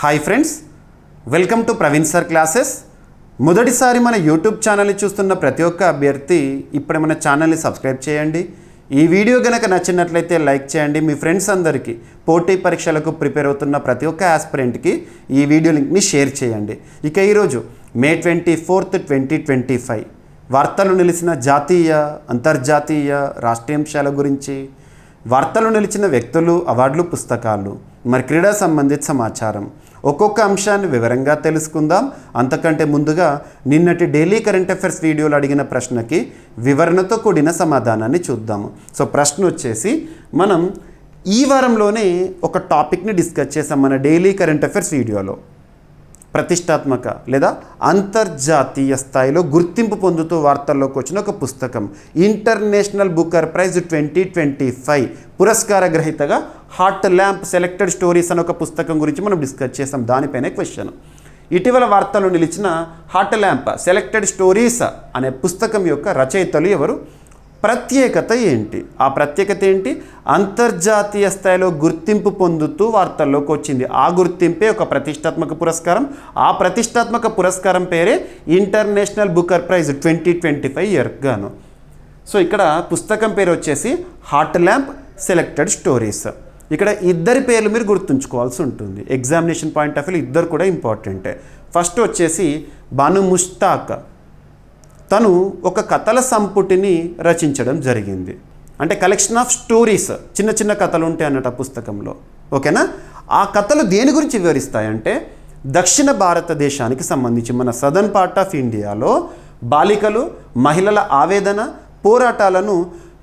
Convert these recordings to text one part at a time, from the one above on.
Hi friends, welcome to Praveen sir classes. మొదటిసారి మన YouTube ఛానల్ని చూస్తున్న ప్రతి ఒక్క అభ్యర్థి ఇప్పుడే మన ఛానల్ని సబ్స్క్రైబ్ చేయండి. ఈ వీడియో కనుక నచ్చినట్లయితే లైక్ చేయండి. మీ ఫ్రెండ్స్ అందరికీ పోటీ పరీక్షలకు ప్రిపేర్ అవుతున్న ప్రతి ఒక్క ఆస్పిరెంట్కి ఈ వీడియో లింక్ని షేర్ చేయండి. ఇక ఈరోజు మే 24, 2025 వార్తలు నిలిచిన జాతీయ, అంతర్జాతీయ, రాష్ట్రీయ అంశాల గురించి, వార్తలు నిలిచిన వ్యక్తులు, అవార్డులు, పుస్తకాలు, మరి క్రీడా సంబంధిత సమాచారం, ఒక్కొక్క అంశాన్ని వివరంగా తెలుసుకుందాం. అంతకంటే ముందుగా నిన్నటి డైలీ కరెంట్ అఫైర్స్ వీడియోలో అడిగిన ప్రశ్నకి వివరణతో కూడిన సమాధానాన్ని చూద్దాము. సో ప్రశ్న వచ్చేసి, మనం ఈ వారంలోనే ఒక టాపిక్ని డిస్కస్ చేసాం మన డైలీ కరెంట్ అఫైర్స్ వీడియోలో. ప్రతిష్టాత్మక లేదా అంతర్జాతీయ స్థాయిలో గుర్తింపు పొందుతూ వార్తల్లోకి వచ్చిన ఒక పుస్తకం, ఇంటర్నేషనల్ బుకర్ ప్రైజ్ 2025 పురస్కార గ్రహీతగా హార్ట్ ల్యాంప్ సెలెక్టెడ్ స్టోరీస్ అనే ఒక పుస్తకం గురించి మనం డిస్కస్ చేసాం. దానిపైనే క్వశ్చన్. ఇటీవల వార్తలు నిలిచిన హార్ట్ ల్యాంప్ సెలెక్టెడ్ స్టోరీస్ అనే పుస్తకం యొక్క రచయితలు ఎవరు, ప్రత్యేకత ఏంటి? ఆ ప్రత్యేకత ఏంటి? అంతర్జాతీయ స్థాయిలో గుర్తింపు పొందుతూ వార్తల్లోకి వచ్చింది. ఆ గుర్తింపే ఒక ప్రతిష్టాత్మక పురస్కారం. ఆ ప్రతిష్టాత్మక పురస్కారం పేరే ఇంటర్నేషనల్ బుకర్ ప్రైజ్ 2025 ఇయర్గాను. సో ఇక్కడ పుస్తకం పేరు వచ్చేసి హార్ట్ ల్యాంప్ సెలెక్టెడ్ స్టోరీస్. ఇక్కడ ఇద్దరి పేర్లు మీరు గుర్తుంచుకోవాల్సి ఉంటుంది. ఎగ్జామినేషన్ పాయింట్ ఆఫ్ వ్యూ ఇద్దరు కూడా ఇంపార్టెంటే. ఫస్ట్ వచ్చేసి బాను ముష్తాక్. తను ఒక కథల సంపుటిని రచించడం జరిగింది. అంటే కలెక్షన్ ఆఫ్ స్టోరీస్, చిన్న చిన్న కథలు ఉంటాయి అన్నట్టు ఆ పుస్తకంలో. ఓకేనా? ఆ కథలు దేని గురించి వివరిస్తాయంటే, దక్షిణ భారతదేశానికి సంబంధించి మన సదర్న్ పార్ట్ ఆఫ్ ఇండియాలో బాలికలు, మహిళల ఆవేదన, పోరాటాలను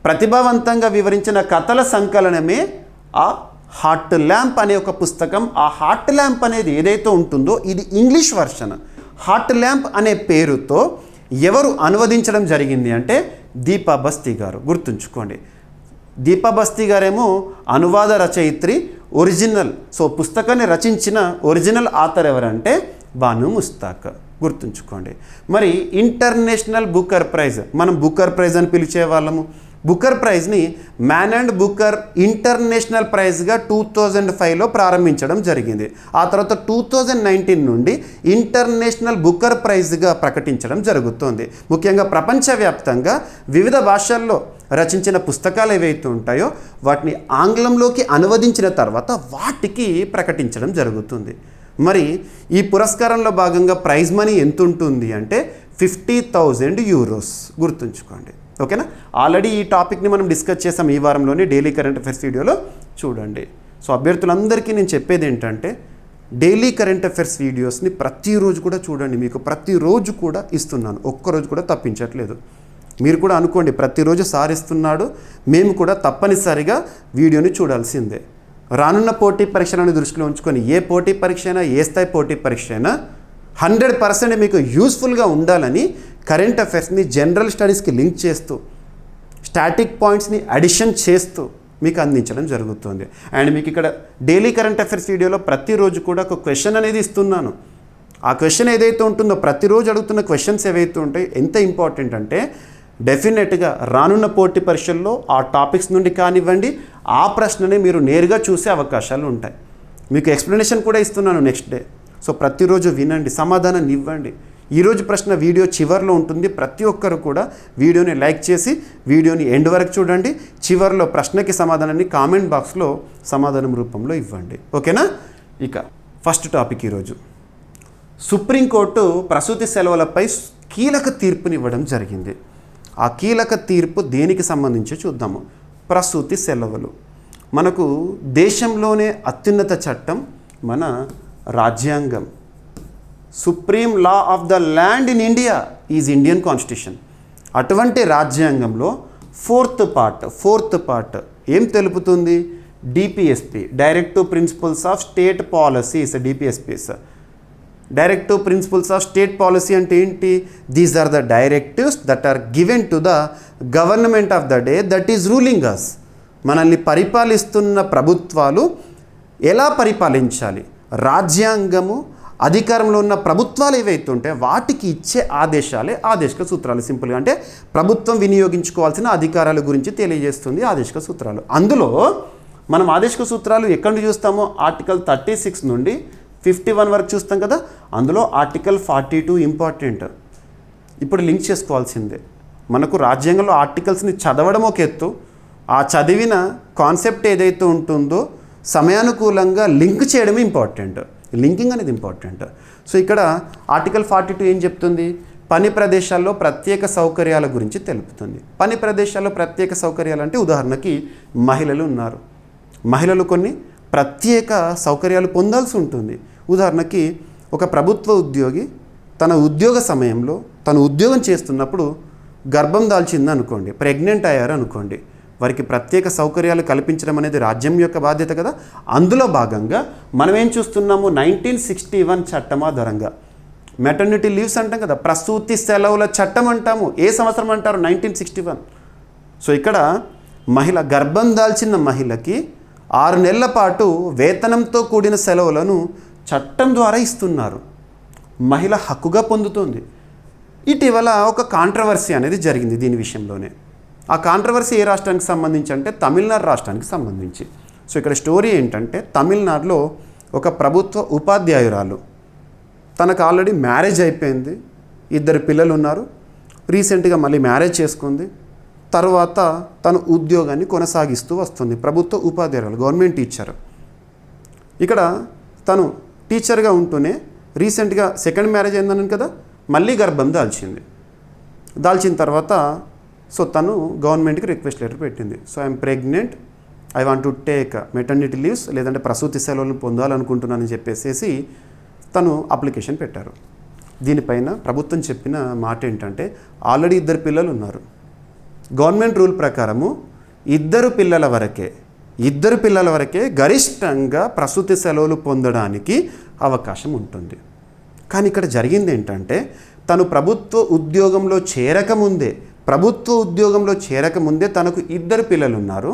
ప్రతిభావంతంగా వివరించిన కథల సంకలనమే ఆ హార్ట్ ల్యాంప్ అనే ఒక పుస్తకం. ఆ హార్ట్ ల్యాంప్ అనేది ఏదైతే ఉంటుందో ఇది ఇంగ్లీష్ వర్షన్. హార్ట్ ల్యాంప్ అనే పేరుతో ఎవరు అనువదించడం జరిగింది అంటే దీపా బస్తీ గారు. గుర్తుంచుకోండి, దీపా బస్తీ గారేమో అనువాద రచయిత్రి, ఒరిజినల్. సో పుస్తకాన్ని రచించిన ఒరిజినల్ ఆథర్ ఎవరంటే బాను ముస్తాక్. గుర్తుంచుకోండి. మరి ఇంటర్నేషనల్ బుకర్ ప్రైజ్, మనం బుకర్ ప్రైజ్ అని పిలిచే వాళ్ళము. బుకర్ ప్రైజ్ని మ్యాన్ అండ్ బుకర్ ఇంటర్నేషనల్ ప్రైజ్గా 2005లో ప్రారంభించడం జరిగింది. ఆ తర్వాత 2019 నుండి ఇంటర్నేషనల్ బుకర్ ప్రైజ్గా ప్రకటించడం జరుగుతుంది. ముఖ్యంగా ప్రపంచవ్యాప్తంగా వివిధ భాషల్లో రచించిన పుస్తకాలు ఏవైతే ఉంటాయో వాటిని ఆంగ్లంలోకి అనువదించిన తర్వాత వాటికి ప్రకటించడం జరుగుతుంది. మరి ఈ పురస్కారంలో భాగంగా ప్రైజ్ మనీ ఎంత ఉంటుంది అంటే 50,000 యూరోస్. గుర్తుంచుకోండి. ఓకేనా? ఆల్రెడీ ఈ టాపిక్ని మనం డిస్కస్ చేసాం ఈ వారంలోని డైలీ కరెంట్ అఫైర్స్ వీడియోలో. చూడండి. సో అభ్యర్థులందరికీ నేను చెప్పేది ఏంటంటే, డైలీ కరెంట్ అఫైర్స్ వీడియోస్ని ప్రతిరోజు కూడా చూడండి. మీకు ప్రతిరోజు కూడా ఇస్తున్నాను, ఒక్కరోజు కూడా తప్పించట్లేదు. మీరు కూడా అనుకోండి, ప్రతిరోజు సార్ ఇస్తున్నాడు, మేము కూడా తప్పనిసరిగా వీడియోని చూడాల్సిందే. రానున్న పోటీ పరీక్షలను దృష్టిలో ఉంచుకొని ఏ పోటీ పరీక్ష అయినా, ఏ స్థాయి పోటీ పరీక్ష అయినా 100% మీకు యూస్ఫుల్గా ఉండాలని కరెంట్ అఫైర్స్ని జనరల్ స్టడీస్కి లింక్ చేస్తూ, స్టాటిక్ పాయింట్స్ని అడిషన్ చేస్తూ మీకు అందించడం జరుగుతుంది. అండ్ మీకు ఇక్కడ డైలీ కరెంట్ అఫైర్స్ వీడియోలో ప్రతిరోజు కూడా ఒక క్వశ్చన్ అనేది ఇస్తున్నాను. ఆ క్వశ్చన్ ఏదైతే ఉంటుందో, ప్రతిరోజు అడుగుతున్న క్వశ్చన్స్ ఏవైతే ఉంటాయో ఎంత ఇంపార్టెంట్ అంటే, డెఫినెట్గా రానున్న పోటీ పరీక్షల్లో ఆ టాపిక్స్ నుండి కానివ్వండి, ఆ ప్రశ్నని మీరు నేరుగా చూసే అవకాశాలు ఉంటాయి. మీకు ఎక్స్ప్లెనేషన్ కూడా ఇస్తున్నాను నెక్స్ట్ డే. సో ప్రతిరోజు వినండి, సమాధానం ఇవ్వండి. ఈరోజు ప్రశ్న వీడియో చివరిలో ఉంటుంది. ప్రతి ఒక్కరు కూడా వీడియోని లైక్ చేసి వీడియోని ఎండ్ వరకు చూడండి. చివరిలో ప్రశ్నకి సమాధానాన్ని కామెంట్ బాక్స్లో సమాధానం రూపంలో ఇవ్వండి. ఓకేనా? ఇక ఫస్ట్ టాపిక్ ఈరోజు, సుప్రీంకోర్టు ప్రసూతి సెలవులపై కీలక తీర్పునివ్వడం జరిగింది. ఆ కీలక తీర్పు దేనికి సంబంధించి చూద్దాము. ప్రసూతి సెలవులు మనకు దేశంలోనే అత్యున్నత చట్టం మన రాజ్యాంగం. Supreme law of the land in India is Indian constitution. అటువంటి రాజ్యాంగంలో ఫోర్త్ పార్ట్ ఏం తెలుపుతుంది? DPSP, directive principles of state policies. DPSPs, directive principles of state policy అంటే ఏంటి? These are the directives that are given to the government of the day that is ruling us. మనల్ని పరిపాలిస్తున్న ప్రభుత్వాలు ఎలా పరిపాలించాలి, రాజ్యాంగము అధికారంలో ఉన్న ప్రభుత్వాలు ఏవైతే ఉంటాయో వాటికి ఇచ్చే ఆదేశాలే ఆదేశిక సూత్రాలు. సింపుల్గా అంటే ప్రభుత్వం వినియోగించుకోవాల్సిన అధికారాల గురించి తెలియజేస్తుంది ఆదేశిక సూత్రాలు. అందులో మనం ఆదేశిక సూత్రాలు ఎక్కడ చూస్తామో ఆర్టికల్ 36 నుండి 51 వరకు చూస్తాం కదా, అందులో ఆర్టికల్ 42 ఇంపార్టెంట్. ఇప్పుడు లింక్ చేసుకోవాల్సిందే. మనకు రాజ్యాంగంలో ఆర్టికల్స్ని చదవడం ఒక ఎత్తు, ఆ చదివిన కాన్సెప్ట్ ఏదైతే ఉంటుందో సమయానుకూలంగా లింక్ చేయడమే ఇంపార్టెంట్. లింకింగ్ అనేది ఇంపార్టెంట్. సో ఇక్కడ ఆర్టికల్ 42 ఏం చెప్తుంది? పని ప్రదేశాల్లో ప్రత్యేక సౌకర్యాల గురించి తెలుపుతుంది. పని ప్రదేశాల్లో ప్రత్యేక సౌకర్యాలు అంటే ఉదాహరణకి మహిళలు ఉన్నారు. మహిళలు కొన్ని ప్రత్యేక సౌకర్యాలు పొందాల్సి ఉంటుంది. ఉదాహరణకి ఒక ప్రభుత్వ ఉద్యోగి తన ఉద్యోగ సమయంలో తను ఉద్యోగం చేస్తున్నప్పుడు గర్భం దాల్చింది అనుకోండి, ప్రెగ్నెంట్ అయ్యారు అనుకోండి, వారికి ప్రత్యేక సౌకర్యాలు కల్పించడం అనేది రాజ్యం యొక్క బాధ్యత కదా. అందులో భాగంగా మనం ఏం చూస్తున్నాము, 1961 చట్టం ఆధారంగా మెటర్నిటీ లీవ్స్ అంటాం కదా, ప్రసూతి సెలవుల చట్టం అంటాము. ఏ సంవత్సరం అంటారు? 1961. సో ఇక్కడ మహిళ గర్భం దాల్చిన మహిళకి 6 నెలల పాటు వేతనంతో కూడిన సెలవులను చట్టం ద్వారా ఇస్తున్నారు. మహిళ హక్కుగా పొందుతుంది. ఇటీవల ఒక కాంట్రవర్సీ అనేది జరిగింది దీని విషయంలోనే. ఆ కాంట్రవర్సీ ఏ రాష్ట్రానికి సంబంధించి అంటే తమిళనాడు రాష్ట్రానికి సంబంధించి. సో ఇక్కడ స్టోరీ ఏంటంటే, తమిళనాడులో ఒక ప్రభుత్వ ఉపాధ్యాయురాలు, తనకు ఆల్రెడీ మ్యారేజ్ అయిపోయింది, 2 పిల్లలు ఉన్నారు, రీసెంట్గా మళ్ళీ మ్యారేజ్ చేసుకుంది, తర్వాత తను ఉద్యోగాన్ని కొనసాగిస్తూ వస్తుంది. ప్రభుత్వ ఉపాధ్యాయురాలు, గవర్నమెంట్ టీచర్. ఇక్కడ తను టీచర్గా ఉంటూనే రీసెంట్గా సెకండ్ మ్యారేజ్ అయిందన్నాను కదా, మళ్ళీ గర్భం దాల్చింది. దాల్చిన తర్వాత సో తను గవర్నమెంట్కి రిక్వెస్ట్ లెటర్ పెట్టింది. So I'm pregnant, I want to take maternity leaves, లేదంటే ప్రసూతి సెలవులను పొందాలనుకుంటున్నానని చెప్పేసి తను అప్లికేషన్ పెట్టారు. దీనిపైన ప్రభుత్వం చెప్పిన మాట ఏంటంటే, ఆల్రెడీ 2 పిల్లలు ఉన్నారు, గవర్నమెంట్ రూల్ ప్రకారము 2 పిల్లల వరకే గరిష్టంగా ప్రసూతి సెలవులు పొందడానికి అవకాశం ఉంటుంది. కానీ ఇక్కడ జరిగింది ఏంటంటే, తను ప్రభుత్వ ఉద్యోగంలో చేరకముందే తనకు 2 పిల్లలు ఉన్నారు,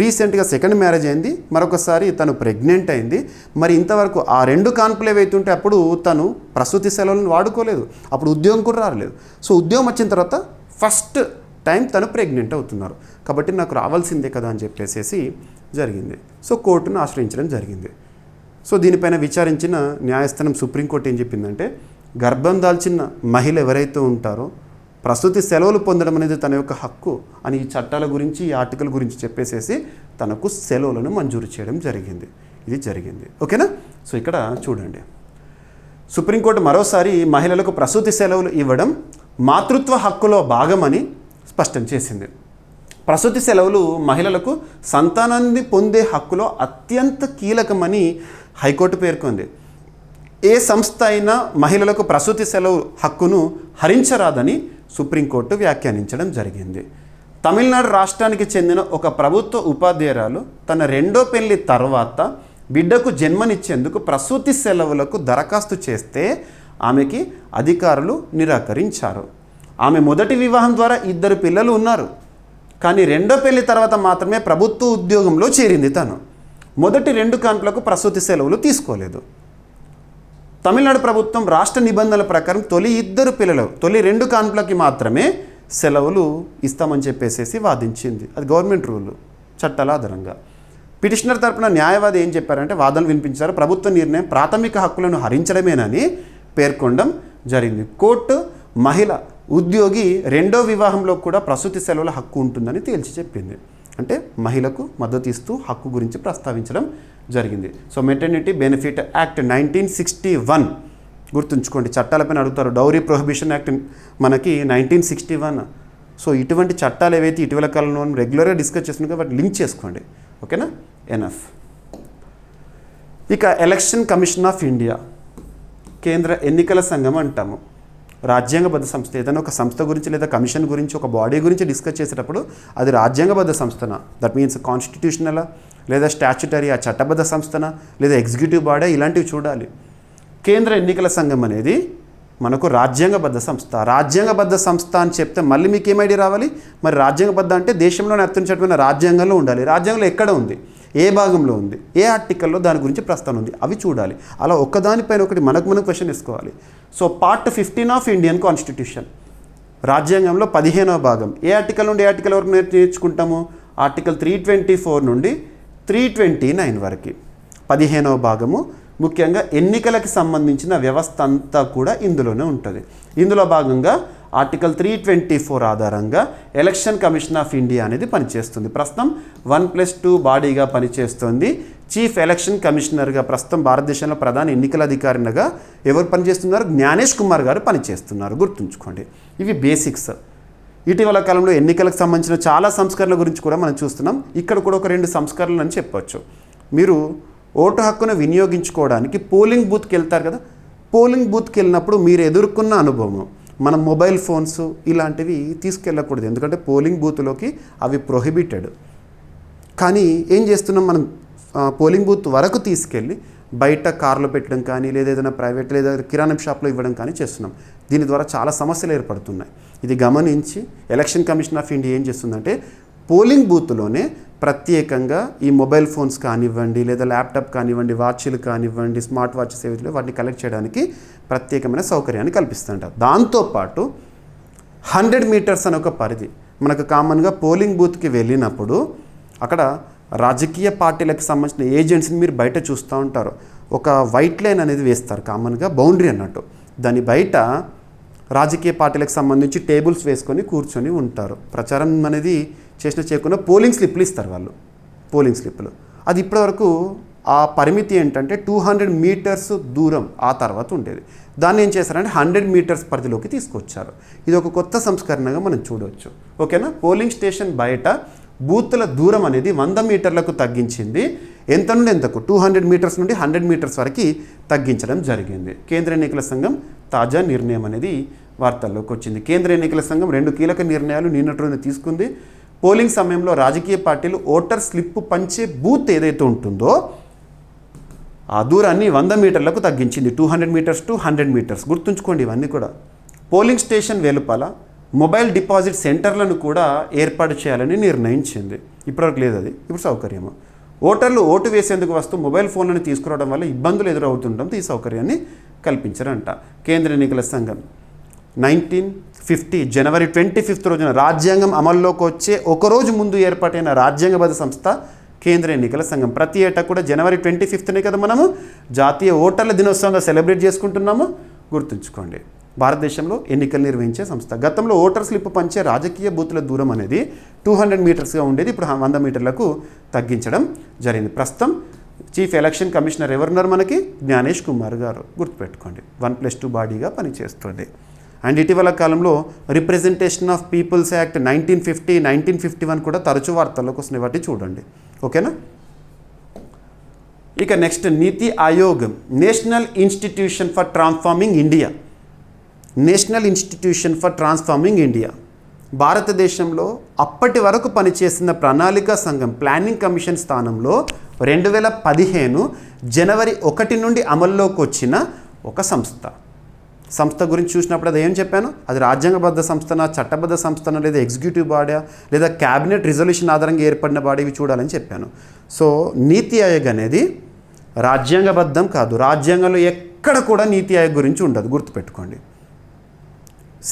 రీసెంట్గా సెకండ్ మ్యారేజ్ అయింది, మరొకసారి తను ప్రెగ్నెంట్ అయింది. మరి ఇంతవరకు ఆ 2 కాన్పులు ఏవైతుంటే అప్పుడు తను ప్రసూతి సెలవులను వాడుకోలేదు, అప్పుడు ఉద్యోగం కూడా రాలేదు. సో ఉద్యోగం వచ్చిన తర్వాత ఫస్ట్ టైం తను ప్రెగ్నెంట్ అవుతున్నారు, కాబట్టి నాకు రావాల్సిందే కదా అని చెప్పేసి జరిగింది. సో కోర్టును ఆశ్రయించడం జరిగింది. సో దీనిపైన విచారించిన న్యాయస్థానం సుప్రీంకోర్టు ఏం చెప్పిందంటే, గర్భం దాల్చిన మహిళ ఎవరైతే ఉంటారో ప్రసూతి సెలవులు పొందడం అనేది తన యొక్క హక్కు అని ఈ చట్టాల గురించి, ఈ ఆర్టికల్ గురించి చెప్పేసి తనకు సెలవులను మంజూరు చేయడం జరిగింది. ఇది జరిగింది. ఓకేనా? సో ఇక్కడ చూడండి, సుప్రీంకోర్టు మరోసారి మహిళలకు ప్రసూతి సెలవులు ఇవ్వడం మాతృత్వ హక్కులో భాగమని స్పష్టం చేసింది. ప్రసూతి సెలవులు మహిళలకు సంతానాన్ని పొందే హక్కులో అత్యంత కీలకమని హైకోర్టు పేర్కొంది. ఏ సంస్థ అయినా మహిళలకు ప్రసూతి సెలవు హక్కును హరించరాదని సుప్రీంకోర్టు వ్యాఖ్యానించడం జరిగింది. తమిళనాడు రాష్ట్రానికి చెందిన ఒక ప్రభుత్వ ఉపాధ్యాయురాలు తన 2వ పెళ్లి తర్వాత బిడ్డకు జన్మనిచ్చేందుకు ప్రసూతి సెలవులకు దరఖాస్తు చేస్తే ఆమెకి అధికారులు నిరాకరించారు. ఆమె మొదటి వివాహం ద్వారా 2 పిల్లలు ఉన్నారు, కానీ 2వ పెళ్లి తర్వాత మాత్రమే ప్రభుత్వ ఉద్యోగంలో చేరింది. తను మొదటి 2 కాన్పులకు ప్రసూతి సెలవులు తీసుకోలేదు. తమిళనాడు ప్రభుత్వం రాష్ట్ర నిబంధనల ప్రకారం తొలి 2 కాన్పులకి మాత్రమే సెలవులు ఇస్తామని చెప్పేసి వాదించింది. అది గవర్నమెంట్ రూల్, చట్టాల ఆధారంగా. పిటిషనర్ తరపున న్యాయవాది ఏం చెప్పారంటే, వాదనలు వినిపించారు. ప్రభుత్వ నిర్ణయం ప్రాథమిక హక్కులను హరించడమేనని పేర్కొనడం జరిగింది. కోర్టు మహిళ ఉద్యోగి 2వ వివాహంలో కూడా ప్రసూతి సెలవుల హక్కు ఉంటుందని తేల్చి చెప్పింది. అంటే మహిళకు మద్దతు ఇస్తూ హక్కు గురించి ప్రస్తావించడం జరిగింది. సో మెటర్నిటీ బెనిఫిట్ యాక్ట్ 1961 గుర్తుంచుకోండి. చట్టాలపైన అడుగుతారు. డౌరీ ప్రొహిబిషన్ యాక్ట్ మనకి 1961. సో ఇటువంటి చట్టాలు ఏవైతే ఇటీవల కాలంలో రెగ్యులర్గా డిస్కస్ చేస్తున్నారో వాటి లింక్ చేసుకోండి. ఓకేనా? ఎనఫ్. ఇక ఎలక్షన్ కమిషన్ ఆఫ్ ఇండియా, కేంద్ర ఎన్నికల సంఘం అంటాము. రాజ్యాంగబద్ధ సంస్థ. ఏదైనా ఒక సంస్థ గురించి లేదా కమిషన్ గురించి, ఒక బాడీ గురించి డిస్కస్ చేసేటప్పుడు అది రాజ్యాంగబద్ధ సంస్థన, దట్ మీన్స్ కాన్స్టిట్యూషనలా లేదా స్టాచ్యుటరీ, ఆ చట్టబద్ధ సంస్థన లేదా ఎగ్జిక్యూటివ్ బాడీ, ఇలాంటివి చూడాలి. కేంద్ర ఎన్నికల సంఘం అనేది మనకు రాజ్యాంగబద్ధ సంస్థ. రాజ్యాంగబద్ధ సంస్థ అని చెప్తే మళ్ళీ మీకు ఏం ఐడియా రావాలి? మరి రాజ్యాంగబద్ధ అంటే దేశంలోనే అత్యున్నతమైన రాజ్యాంగంలో ఉండాలి. రాజ్యాంగంలో ఎక్కడ ఉంది, ఏ భాగంలో ఉంది, ఏ ఆర్టికల్లో దాని గురించి ప్రస్తావన ఉంది, అవి చూడాలి. అలా ఒక్కదానిపైన ఒకటి మనం క్వశ్చన్ వేసుకోవాలి. So part 15 of Indian constitution, రాజ్యాంగంలో 15వ భాగం. ఏ ఆర్టికల్ నుండి ఏ ఆర్టికల్ వరకు నేర్చుకుంటాము? ఆర్టికల్ 324 నుండి 329 వరకు 15వ భాగము ముఖ్యంగా ఎన్నికలకు సంబంధించిన వ్యవస్థ అంతా కూడా ఇందులోనే ఉంటుంది. ఇందులో భాగంగా ఆర్టికల్ 324 ఆధారంగా ఎలక్షన్ కమిషన్ ఆఫ్ ఇండియా అనేది పనిచేస్తుంది. ప్రస్తుతం 1+2 బాడీగా పనిచేస్తుంది. చీఫ్ ఎలక్షన్ కమిషనర్గా ప్రస్తుతం భారతదేశంలో ప్రధాన ఎన్నికల అధికారిగా ఎవరు పనిచేస్తున్నారు? జ్ఞానేష్ కుమార్ గారు పనిచేస్తున్నారు. గుర్తుంచుకోండి. ఇవి బేసిక్స్. ఇటీవల కాలంలో ఎన్నికలకు సంబంధించిన చాలా సంస్కరణల గురించి కూడా మనం చూస్తున్నాం. ఇక్కడ కూడా ఒక 2 సంస్కరణలు అని చెప్పొచ్చు. మీరు ఓటు హక్కును వినియోగించుకోవడానికి పోలింగ్ బూత్కి వెళ్తారు కదా. పోలింగ్ బూత్కి వెళ్ళినప్పుడు మీరు ఎదుర్కొన్న అనుభవం, మనం మొబైల్ ఫోన్స్ ఇలాంటివి తీసుకెళ్ళకూడదు. ఎందుకంటే పోలింగ్ బూత్లోకి అవి ప్రొహిబిటెడ్. కానీ ఏం చేస్తున్నాం, మనం పోలింగ్ బూత్ వరకు తీసుకెళ్ళి బయట కార్లో పెట్టడం కానీ, లేదా ఏదైనా ప్రైవేట్ లేదా కిరాణం షాప్లో ఇవ్వడం కానీ చేస్తున్నాం. దీని ద్వారా చాలా సమస్యలు ఏర్పడుతున్నాయి. ఇది గమనించి ఎలక్షన్ కమిషన్ ఆఫ్ ఇండియా ఏం చేస్తుందంటే పోలింగ్ బూత్లోనే ప్రత్యేకంగా ఈ మొబైల్ ఫోన్స్ కానివ్వండి, లేదా ల్యాప్టాప్ కానివ్వండి, వాచ్లు కానివ్వండి, స్మార్ట్ వాచెస్ ఏవైతే వాటిని కలెక్ట్ చేయడానికి ప్రత్యేకమైన సౌకర్యాన్ని కల్పిస్తుంట. దాంతోపాటు 100 మీటర్స్ అనే ఒక పరిధి, మనకు కామన్గా పోలింగ్ బూత్కి వెళ్ళినప్పుడు అక్కడ రాజకీయ పార్టీలకు సంబంధించిన ఏజెంట్స్ని మీరు బయట చూస్తూ ఉంటారు. ఒక వైట్ లైన్ అనేది వేస్తారు, కామన్గా బౌండరీ అన్నట్టు. దాని బయట రాజకీయ పార్టీలకు సంబంధించి టేబుల్స్ వేసుకొని కూర్చొని ఉంటారు. ప్రచారం అనేది చేయకుండా పోలింగ్ స్లిప్లు ఇస్తారు వాళ్ళు, పోలింగ్ స్లిప్లు. అది ఇప్పటివరకు ఆ పరిమితి ఏంటంటే 200 మీటర్స్ దూరం ఆ తర్వాత ఉండేది. దాన్ని ఏం చేశారంటే 100 మీటర్స్ పరిధిలోకి తీసుకొచ్చారు. ఇది ఒక కొత్త సంస్కరణగా మనం చూడవచ్చు. ఓకేనా. పోలింగ్ స్టేషన్ బయట బూత్ల దూరం అనేది 100 మీటర్లకు తగ్గించింది. ఎంత నుండి ఎంతకు? 200 మీటర్స్ నుండి 100 మీటర్స్ వరకు తగ్గించడం జరిగింది. కేంద్ర ఎన్నికల సంఘం తాజా నిర్ణయం అనేది వార్తల్లోకి వచ్చింది. కేంద్ర ఎన్నికల సంఘం 2 కీలక నిర్ణయాలు నిన్నటి రోజున తీసుకుంది. పోలింగ్ సమయంలో రాజకీయ పార్టీలు ఓటర్ స్లిప్ పంచే బూత్ ఏదైతే ఉంటుందో ఆ దూరాన్ని 100 మీటర్లకు తగ్గించింది. 200 మీటర్స్ టు 100 మీటర్స్. గుర్తుంచుకోండి ఇవన్నీ కూడా. పోలింగ్ స్టేషన్ వెలుపల మొబైల్ డిపాజిట్ సెంటర్లను కూడా ఏర్పాటు చేయాలని నిర్ణయించింది. ఇప్పటివరకు లేదు అది, ఇప్పుడు సౌకర్యము. ఓటర్లు ఓటు వేసేందుకు వస్తూ మొబైల్ ఫోన్లను తీసుకురావడం వల్ల ఇబ్బందులు ఎదురవుతుండటంతో ఈ సౌకర్యాన్ని కల్పించారంట. కేంద్ర ఎన్నికల సంఘం 1950 జనవరి 25 రోజున రాజ్యాంగం అమల్లోకి వచ్చే ఒకరోజు ముందు ఏర్పాటైన రాజ్యాంగబద్ధ సంస్థ కేంద్ర ఎన్నికల సంఘం. ప్రతి ఏటా కూడా జనవరి 25నే కదా మనము జాతీయ ఓటర్ల దినోత్సవంగా సెలబ్రేట్ చేసుకుంటున్నాము. గుర్తుంచుకోండి. భారతదేశంలో ఎన్నికలు నిర్వహించే సంస్థ. గతంలో ఓటర్ స్లిప్ పంచే రాజకీయ బూత్ల దూరం అనేది 200 మీటర్స్గా ఉండేది. ఇప్పుడు 100 మీటర్లకు తగ్గించడం జరిగింది. ప్రస్తుతం చీఫ్ ఎలక్షన్ కమిషనర్ ఎవరున్నారు మనకి? జ్ఞానేష్ కుమార్ గారు. గుర్తుపెట్టుకోండి. 1+2 బాడీగా పనిచేస్తుంది. అండ్ ఇటీవల కాలంలో రిప్రజెంటేషన్ ఆఫ్ పీపుల్స్ యాక్ట్ 1950, 1951 కూడా తరచూ వార్తల్లోకి వస్తున్నాయి. వాటి చూడండి. ఓకేనా. ఇక next NITI Aayog, national institution for transforming India. National institution for transforming India భారతదేశంలో అప్పటి వరకు పనిచేసిన ప్రణాళికా సంఘం ప్లానింగ్ కమిషన్ స్థానంలో 2015 జనవరి 1 నుండి అమల్లోకి వచ్చిన ఒక సంస్థ గురించి చూసినప్పుడు అది ఏం చెప్పాను? అది రాజ్యాంగబద్ధ సంస్థనా, చట్టబద్ధ సంస్థనా, లేదా ఎగ్జిక్యూటివ్ బాడీ, లేదా క్యాబినెట్ రిజల్యూషన్ ఆధారంగా ఏర్పడిన బాడీ, ఇవి చూడాలని చెప్పాను. సో నీతి ఆయోగ్ అనేది రాజ్యాంగబద్ధం కాదు. రాజ్యాంగంలో ఎక్కడ కూడా నీతి ఆయోగ్ గురించి ఉండదు. గుర్తుపెట్టుకోండి.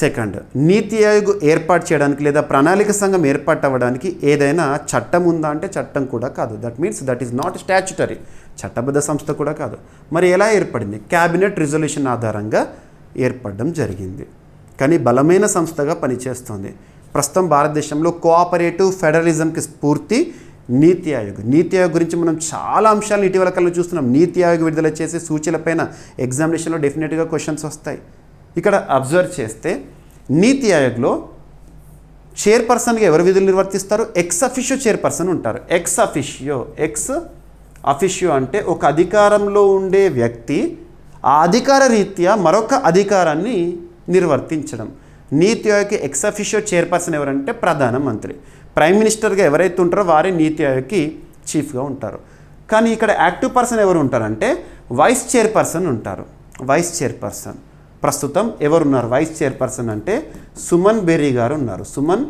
సెకండ్, నీతి ఆయోగ్ ఏర్పాటు చేయడానికి లేదా ప్రణాళిక సంఘం ఏర్పాటు అవ్వడానికి ఏదైనా చట్టం ఉందా అంటే చట్టం కూడా కాదు. That means that is not statutory. చట్టబద్ధ సంస్థ కూడా కాదు. మరి ఎలా ఏర్పడింది? క్యాబినెట్ రిజల్యూషన్ ఆధారంగా ఏర్పడడం జరిగింది. కానీ బలమైన సంస్థగా పనిచేస్తుంది. ప్రస్తుతం భారతదేశంలో కోఆపరేటివ్ ఫెడరలిజంకి స్ఫూర్తి నీతి ఆయోగ్. నీతి ఆయోగ్ గురించి మనం చాలా అంశాలను ఇటీవల కాలంలో చూస్తున్నాం. నీతి ఆయోగ్ విడుదల చేసే సూచనలపైన ఎగ్జామినేషన్లో డెఫినెట్గా క్వశ్చన్స్ వస్తాయి. ఇక్కడ అబ్జర్వ్ చేస్తే నీతి ఆయోగ్లో చైర్పర్సన్గా ఎవరు విధులు నిర్వర్తిస్తారు? ఎక్స్ అఫిషియో చైర్పర్సన్ ఉంటారు. ఎక్స్ అఫిషియో అంటే ఒక అధికారంలో ఉండే వ్యక్తి ఆ అధికార రీత్యా మరొక అధికారాన్ని నిర్వర్తించడం. నీతి ఆయోగ్కి ఎక్స్ అఫిషియో చైర్పర్సన్ ఎవరంటే ప్రధానమంత్రి. ప్రైమ్ మినిస్టర్గా ఎవరైతే ఉంటారో వారే నీతి ఆయోగ్కి చీఫ్గా ఉంటారు. కానీ ఇక్కడ యాక్టివ్ పర్సన్ ఎవరు ఉంటారంటే వైస్ చైర్పర్సన్ ఉంటారు. వైస్ చైర్పర్సన్ ప్రస్తుతం ఎవరున్నారు? వైస్ చైర్పర్సన్ అంటే సుమన్ బెర్రీ గారు ఉన్నారు. సుమన్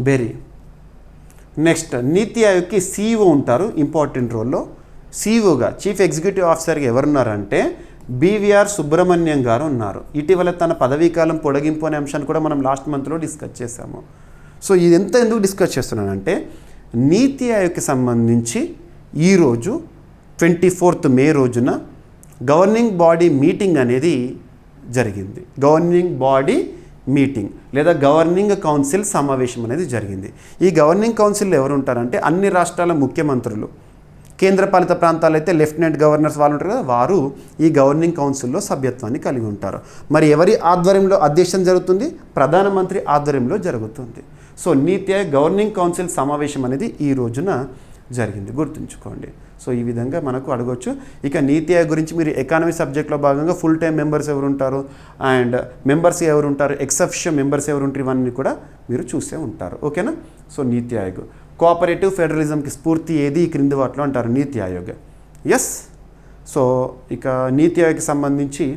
బెర్రీ. నెక్స్ట్ నీతి ఆయోగ్కి సిఇఓ ఉంటారు. ఇంపార్టెంట్ రోల్లో సిఇఓగా చీఫ్ ఎగ్జిక్యూటివ్ ఆఫీసర్గా ఎవరున్నారంటే బివిఆర్ సుబ్రహ్మణ్యం గారు ఉన్నారు. ఇటీవల తన పదవీ కాలం పొడిగింపు అనే అంశాన్ని కూడా మనం లాస్ట్ మంత్లో డిస్కస్ చేశాము. సో ఇది ఎందుకు డిస్కస్ చేస్తున్నానంటే నీతి ఆయోగ్కి సంబంధించి ఈరోజు 24th మే రోజున గవర్నింగ్ బాడీ మీటింగ్ అనేది జరిగింది. గవర్నింగ్ బాడీ మీటింగ్ లేదా గవర్నింగ్ కౌన్సిల్ సమావేశం అనేది జరిగింది. ఈ గవర్నింగ్ కౌన్సిల్లో ఎవరు ఉంటారంటే అన్ని రాష్ట్రాల ముఖ్యమంత్రులు, కేంద్రపాలిత ప్రాంతాలు అయితే లెఫ్టినెంట్ గవర్నర్స్ వాళ్ళు ఉంటారు కదా, వారు ఈ గవర్నింగ్ కౌన్సిల్లో సభ్యత్వాన్ని కలిగి ఉంటారు. మరి ఎవరి ఆధ్వర్యంలో అధ్యక్షం జరుగుతుంది? ప్రధానమంత్రి ఆధ్వర్యంలో జరుగుతుంది. సో నీతి ఆయోగ్ గవర్నింగ్ కౌన్సిల్ సమావేశం అనేది ఈ రోజున జరిగింది, గుర్తుంచుకోండి. సో ఈ విధంగా మనకు అడగవచ్చు. ఇక నీతి ఆయోగ్ గురించి మీరు ఎకానమీ సబ్జెక్ట్లో భాగంగా ఫుల్ టైం మెంబర్స్ ఎవరు ఉంటారు అండ్ మెంబర్స్ ఎవరు ఉంటారు, ఎక్సెప్షన్ మెంబర్స్ ఎవరు ఉంటారు, ఇవన్నీ కూడా మీరు చూసే ఉంటారు. ఓకేనా? సో నీతి ఆయోగ్ కోఆపరేటివ్ ఫెడరలిజంకి స్ఫూర్తి ఏది ఈ క్రింది వాటిలో అంటారు నీతి ఆయోగ్. ఎస్. సో ఇక నీతి ఆయోగ్కి సంబంధించి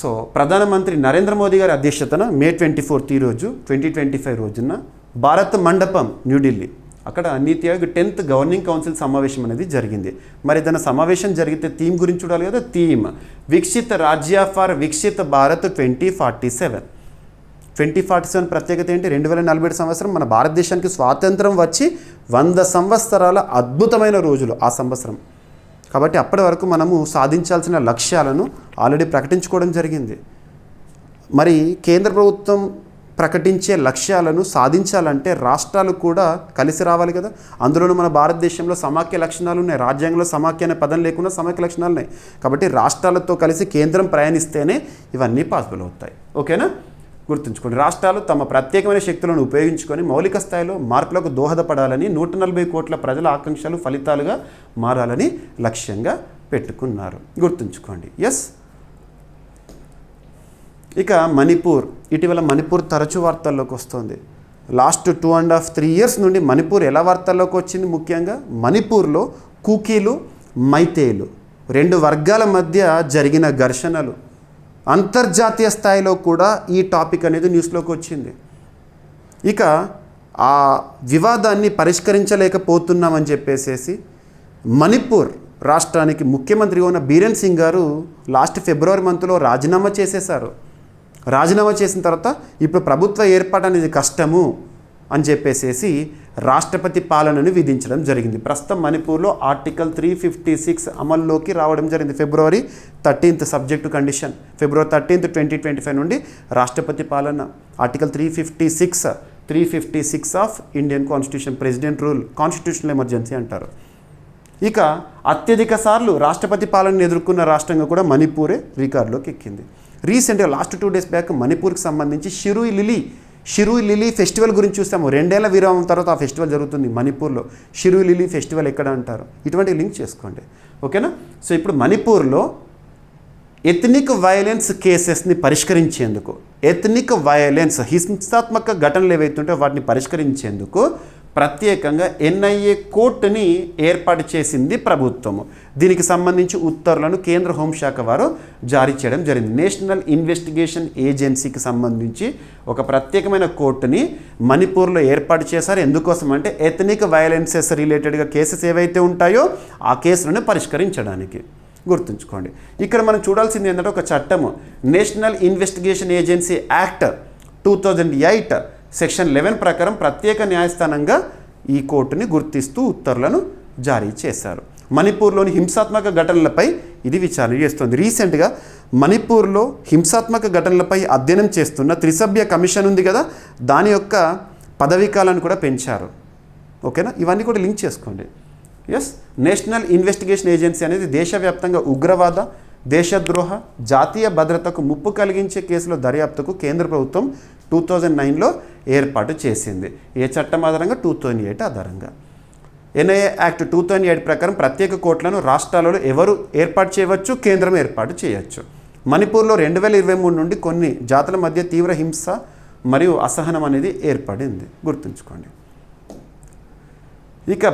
సో ప్రధానమంత్రి నరేంద్ర మోదీ గారి అధ్యక్షతన మే 24th ఈ రోజు 2025 రోజున భారత్ మండపం న్యూఢిల్లీ అక్కడ నీతి ఆయోగ్ 10th గవర్నింగ్ కౌన్సిల్ సమావేశం అనేది జరిగింది. మరి ఏదైనా సమావేశం జరిగితే థీమ్ గురించి చూడాలి కదా. థీమ్ వికసిత రాజ్య ఫర్ వికసిత భారత్ 2047. 2047 ప్రత్యేకత ఏంటి? 2047 సంవత్సరం మన భారతదేశానికి స్వాతంత్రం వచ్చి 100 సంవత్సరాల అద్భుతమైన రోజులు ఆ సంవత్సరం. కాబట్టి అప్పటి వరకు మనము సాధించాల్సిన లక్ష్యాలను ఆల్రెడీ ప్రకటించుకోవడం జరిగింది. మరి కేంద్ర ప్రభుత్వం ప్రకటించే లక్ష్యాలను సాధించాలంటే రాష్ట్రాలు కూడా కలిసి రావాలి కదా. అందులోనూ మన భారతదేశంలో సమాఖ్య లక్షణాలు ఉన్నాయి. రాజ్యాంగంలో సమాఖ్య అనే పదం లేకుండా సమాఖ్య లక్షణాలు ఉన్నాయి. కాబట్టి రాష్ట్రాలతో కలిసి కేంద్రం ప్రయాణిస్తేనే ఇవన్నీ పాసిబుల్ అవుతాయి. ఓకేనా? గుర్తుంచుకోండి. రాష్ట్రాలు తమ ప్రత్యేకమైన శక్తులను ఉపయోగించుకొని మౌలిక స్థాయిలో మార్పులకు దోహదపడాలని 140 కోట్ల ప్రజల ఆకాంక్షలు ఫలితాలుగా మారాలని లక్ష్యంగా పెట్టుకున్నారు. గుర్తుంచుకోండి. ఎస్. ఇక మణిపూర్, ఇటీవల మణిపూర్ తరచూ వార్తల్లోకి వస్తుంది. లాస్ట్ 2.5-3 years నుండి మణిపూర్ ఎలా వార్తల్లోకి వచ్చింది? ముఖ్యంగా మణిపూర్లో కూకీలు, మైతేలు 2 వర్గాల మధ్య జరిగిన ఘర్షణలు, అంతర్జాతీయ స్థాయిలో కూడా ఈ టాపిక్ అనేది న్యూస్లోకి వచ్చింది. ఇక ఆ వివాదాన్ని పరిష్కరించలేకపోతున్నామని చెప్పేసి మణిపూర్ రాష్ట్రానికి ముఖ్యమంత్రిగా ఉన్న బీరేన్ సింగ్ గారు లాస్ట్ ఫిబ్రవరి మంత్లో రాజీనామా చేసేశారు. రాజీనామా చేసిన తర్వాత ఇప్పుడు ప్రభుత్వ ఏర్పాటు అనేది కష్టము అని చెప్పేసి రాష్ట్రపతి పాలనను విధించడం జరిగింది. ప్రస్తుతం మణిపూర్లో ఆర్టికల్ 356 అమల్లోకి రావడం జరిగింది. February 13th subject condition. February 13th, 2025 నుండి రాష్ట్రపతి పాలన. Article 356 of Indian constitution, president rule, constitutional emergency అంటారు. ఇక అత్యధిక సార్లు రాష్ట్రపతి పాలనను ఎదుర్కొన్న రాష్ట్రంగా కూడా మణిపూరే రికార్డులోకి ఎక్కింది. రీసెంట్గా లాస్ట్ 2 days బ్యాక్ మణిపూర్కి సంబంధించి షిరూయ్ లిలీ ఫెస్టివల్ గురించి చూస్తాము. 2 ఏళ్ల విరామం తర్వాత ఆ ఫెస్టివల్ జరుగుతుంది మణిపూర్లో. షిరూయ్ లిలీ ఫెస్టివల్ ఎక్కడ అంటారు? ఇటువంటి లింక్ చేసుకోండి. ఓకేనా? సో ఇప్పుడు మణిపూర్లో ఎథనిక్ వయలెన్స్ కేసెస్ని పరిష్కరించేందుకు, ఎథనిక్ వయలెన్స్ హింసాత్మక ఘటనలు ఏవైతుంటే వాటిని పరిష్కరించేందుకు ప్రత్యేకంగా ఎన్ఐఏ కోర్టుని ఏర్పాటు చేసింది ప్రభుత్వము. దీనికి సంబంధించి ఉత్తర్వులను కేంద్ర హోంశాఖ వారు జారీ చేయడం జరిగింది. నేషనల్ ఇన్వెస్టిగేషన్ ఏజెన్సీకి సంబంధించి ఒక ప్రత్యేకమైన కోర్టుని మణిపూర్లో ఏర్పాటు చేశారు. ఎందుకోసం అంటే ఎథనిక్ వయలెన్సెస్ రిలేటెడ్గా కేసెస్ ఏవైతే ఉంటాయో ఆ కేసులను పరిష్కరించడానికి. గుర్తుంచుకోండి. ఇక్కడ మనం చూడాల్సింది ఏంటంటే ఒక చట్టము, national investigation agency act 2008 section 11 ప్రకారం ప్రత్యేక న్యాయస్థానంగా ఈ కోర్టుని గుర్తిస్తూ ఉత్తర్వులను జారీ చేశారు. మణిపూర్లోని హింసాత్మక ఘటనలపై ఇది విచారణ చేస్తుంది. రీసెంట్గా మణిపూర్లో హింసాత్మక ఘటనలపై అధ్యయనం చేస్తున్న త్రిసభ్య కమిషన్ ఉంది కదా, దాని యొక్క పదవీకాలను కూడా పెంచారు. ఓకేనా? ఇవన్నీ కూడా లింక్ చేసుకోండి. ఎస్. నేషనల్ ఇన్వెస్టిగేషన్ ఏజెన్సీ అనేది దేశవ్యాప్తంగా ఉగ్రవాద, దేశద్రోహ, జాతీయ భద్రతకు ముప్పు కలిగించే కేసుల దర్యాప్తుకు కేంద్ర ప్రభుత్వం 2009లో ఏర్పాటు చేసింది. ఏ చట్టం ఆధారంగా? 2008 ఆధారంగా. ఎన్ఐఏ యాక్ట్ 2008 ప్రకారం ప్రత్యేక కోర్టులను రాష్ట్రాలలో ఎవరు ఏర్పాటు చేయవచ్చు? కేంద్రం ఏర్పాటు చేయవచ్చు. మణిపూర్లో 2023 నుండి కొన్ని జాతుల మధ్య తీవ్ర హింస మరియు అసహనం అనేది ఏర్పడింది. గుర్తుంచుకోండి. ఇక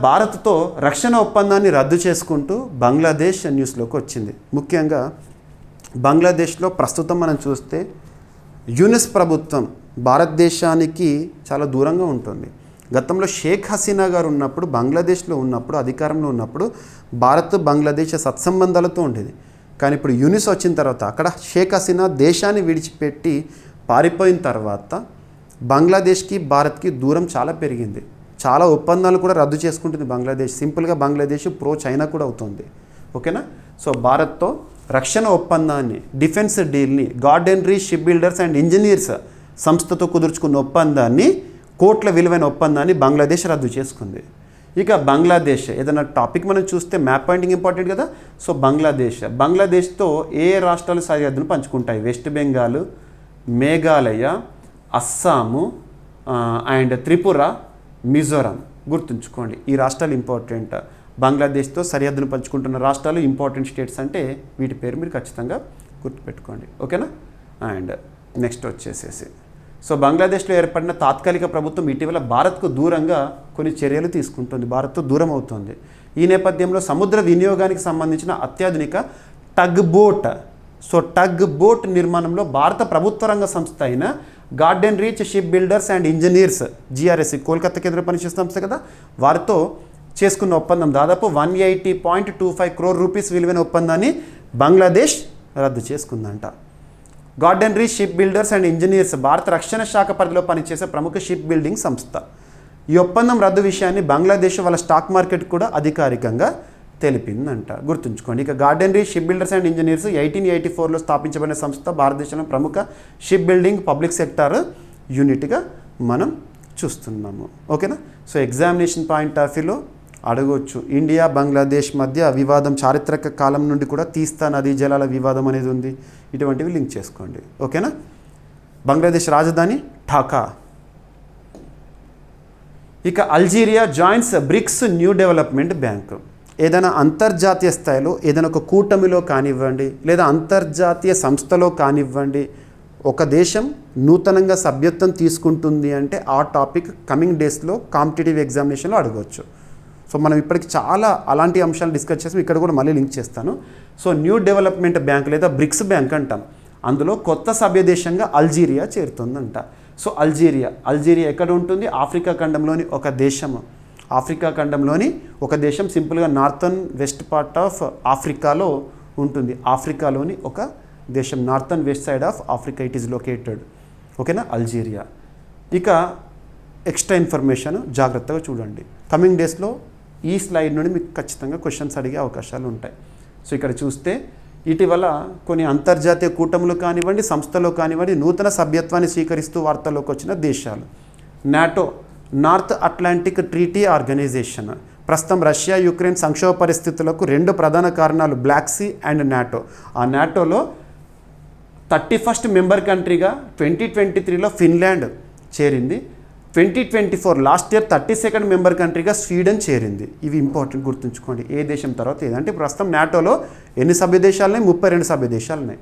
భారత్తో రక్షణ ఒప్పందాన్ని రద్దు చేసుకుంటూ బంగ్లాదేశ్ న్యూస్లోకి వచ్చింది. ముఖ్యంగా బంగ్లాదేశ్లో ప్రస్తుతం మనం చూస్తే యూనిస్ ప్రభుత్వం భారతదేశానికి చాలా దూరంగా ఉంటుంది. గతంలో షేక్ హసీనా గారు ఉన్నప్పుడు, బంగ్లాదేశ్లో ఉన్నప్పుడు, అధికారంలో ఉన్నప్పుడు భారత్ బంగ్లాదేశ్ సత్సంబంధాలతో ఉండేది. కానీ ఇప్పుడు యూనిస్ వచ్చిన తర్వాత అక్కడ షేక్ హసీనా దేశాన్ని విడిచిపెట్టి పారిపోయిన తర్వాత బంగ్లాదేశ్కి భారత్కి దూరం చాలా పెరిగింది. చాలా ఒప్పందాలు కూడా రద్దు చేసుకుంటుంది బంగ్లాదేశ్. సింపుల్గా బంగ్లాదేశ్ ప్రో చైనా కూడా అవుతుంది. ఓకేనా. సో భారత్తో రక్షణ ఒప్పందాన్ని, డిఫెన్స్ డీల్ని, Garden Reach Shipbuilders and Engineers సంస్థతో కుదుర్చుకున్న ఒప్పందాన్ని, కోట్ల విలువైన ఒప్పందాన్ని బంగ్లాదేశ్ రద్దు చేసుకుంది. ఇక బంగ్లాదేశ్ ఏదైనా టాపిక్ మనం చూస్తే మ్యాప్ పాయింటింగ్ ఇంపార్టెంట్ కదా. సో బంగ్లాదేశ్తో ఏ రాష్ట్రాలు సరిహద్దును పంచుకుంటాయి? West Bengal, Meghalaya, Assam and Tripura, Mizoram. గుర్తుంచుకోండి, ఈ రాష్ట్రాలు ఇంపార్టెంట్. బంగ్లాదేశ్తో సరిహద్దును పంచుకుంటున్న రాష్ట్రాలు ఇంపార్టెంట్ స్టేట్స్ అంటే వీటి పేరు మీరు ఖచ్చితంగా గుర్తుపెట్టుకోండి. ఓకేనా. అండ్ నెక్స్ట్ వచ్చేసేసి సో బంగ్లాదేశ్లో ఏర్పడిన తాత్కాలిక ప్రభుత్వం ఇటీవల భారత్కు దూరంగా కొన్ని చర్యలు తీసుకుంటుంది, భారత్తో దూరం అవుతుంది. ఈ నేపథ్యంలో సముద్ర వినియోగానికి సంబంధించిన అత్యాధునిక టగ్ బోట్ నిర్మాణంలో భారత ప్రభుత్వ రంగ సంస్థ అయిన garden Reach Shipbuilders and engineers GRSE Kolkata కేంద్ర పనిచేసే సంస్థ కదా, వారితో చేసుకున్న ఒప్పందం దాదాపు 180.25 crore రూపీస్ విలువైన ఒప్పందాన్ని బంగ్లాదేశ్ రద్దు చేసుకుందంట. Garden Reach Shipbuilders and Engineers భారత రక్షణ శాఖ పరిధిలో పనిచేసే ప్రముఖ షిప్ బిల్డింగ్ సంస్థ. ఈ ఒప్పందం రద్దు విషయాన్ని బంగ్లాదేశ్ వాళ్ళ స్టాక్ మార్కెట్ కూడా అధికారికంగా తెలిపిందంట. గుర్తుంచుకోండి. ఇక Garden Reach Shipbuilders and Engineers 1884లో స్థాపించబడిన సంస్థ, భారతదేశంలో ప్రముఖ షిప్ బిల్డింగ్ పబ్లిక్ సెక్టార్ యూనిట్గా మనం చూస్తున్నాము. ఓకేనా. సో ఎగ్జామినేషన్ పాయింట్ ఆఫ్ వ్యూలో అడగవచ్చు, ఇండియా బంగ్లాదేశ్ మధ్య వివాదం చారిత్రక కాలం నుండి కూడా తీస్తా నదీ జలాల వివాదం అనేది ఉంది. ఇటువంటివి లింక్ చేసుకోండి. ఓకేనా. బంగ్లాదేశ్ రాజధాని ఢాకా. ఇక Algeria joins BRICS New Development Bank. ఏదైనా అంతర్జాతీయ స్థాయిలో ఏదైనా ఒక కూటమిలో కానివ్వండి, లేదా అంతర్జాతీయ సంస్థలో కానివ్వండి, ఒక దేశం నూతనంగా సభ్యత్వం తీసుకుంటుంది అంటే ఆ టాపిక్ కమింగ్ డేస్లో కాంపిటేటివ్ ఎగ్జామినేషన్లో అడగవచ్చు. సో మనం ఇప్పటికి చాలా అలాంటి అంశాలు డిస్కస్ చేస్తాం, ఇక్కడ కూడా మళ్ళీ లింక్ చేస్తాను. సో న్యూ డెవలప్మెంట్ బ్యాంక్ లేదా బ్రిక్స్ బ్యాంక్ అంటాం. అందులో కొత్త సభ్య దేశంగా అల్జీరియా చేరుతుందంట. సో అల్జీరియా ఎక్కడ ఉంటుంది? ఆఫ్రికా ఖండంలోని ఒక దేశం. సింపుల్గా నార్థన్ వెస్ట్ పార్ట్ ఆఫ్ ఆఫ్రికాలో ఉంటుంది. ఆఫ్రికాలోని ఒక దేశం, northern west side of Africa it is located. ఓకేనా, అల్జీరియా. ఇక ఎక్స్ట్రా ఇన్ఫర్మేషన్ జాగ్రత్తగా చూడండి. కమింగ్ డేస్లో ఈ స్లైడ్ నుండి మీకు ఖచ్చితంగా క్వశ్చన్స్ అడిగే అవకాశాలు ఉంటాయి. సో ఇక్కడ చూస్తే ఇటీవల కొన్ని అంతర్జాతీయ కూటములు కానివ్వండి, సంస్థలో కానివ్వండి, నూతన సభ్యత్వాన్ని స్వీకరిస్తూ వార్తల్లోకి వచ్చిన దేశాలు. NATO, North Atlantic Treaty Organization. ప్రస్తుతం రష్యా యుక్రెయిన్ సంక్షోభ పరిస్థితులకు 2 ప్రధాన కారణాలు బ్లాక్ సీ అండ్ నాటో. ఆ నాటోలో 31st మెంబర్ కంట్రీగా 2023లో ఫిన్లాండ్ చేరింది. 2024 లాస్ట్ ఇయర్ 32nd మెంబర్ కంట్రీగా స్వీడన్ చేరింది. ఇవి ఇంపార్టెంట్, గుర్తుంచుకోండి. ఏ దేశం తర్వాత ఏదంటే ప్రస్తుతం నాటోలో ఎన్ని సభ్య దేశాలున్నాయి? 32 సభ్య దేశాలు ఉన్నాయి.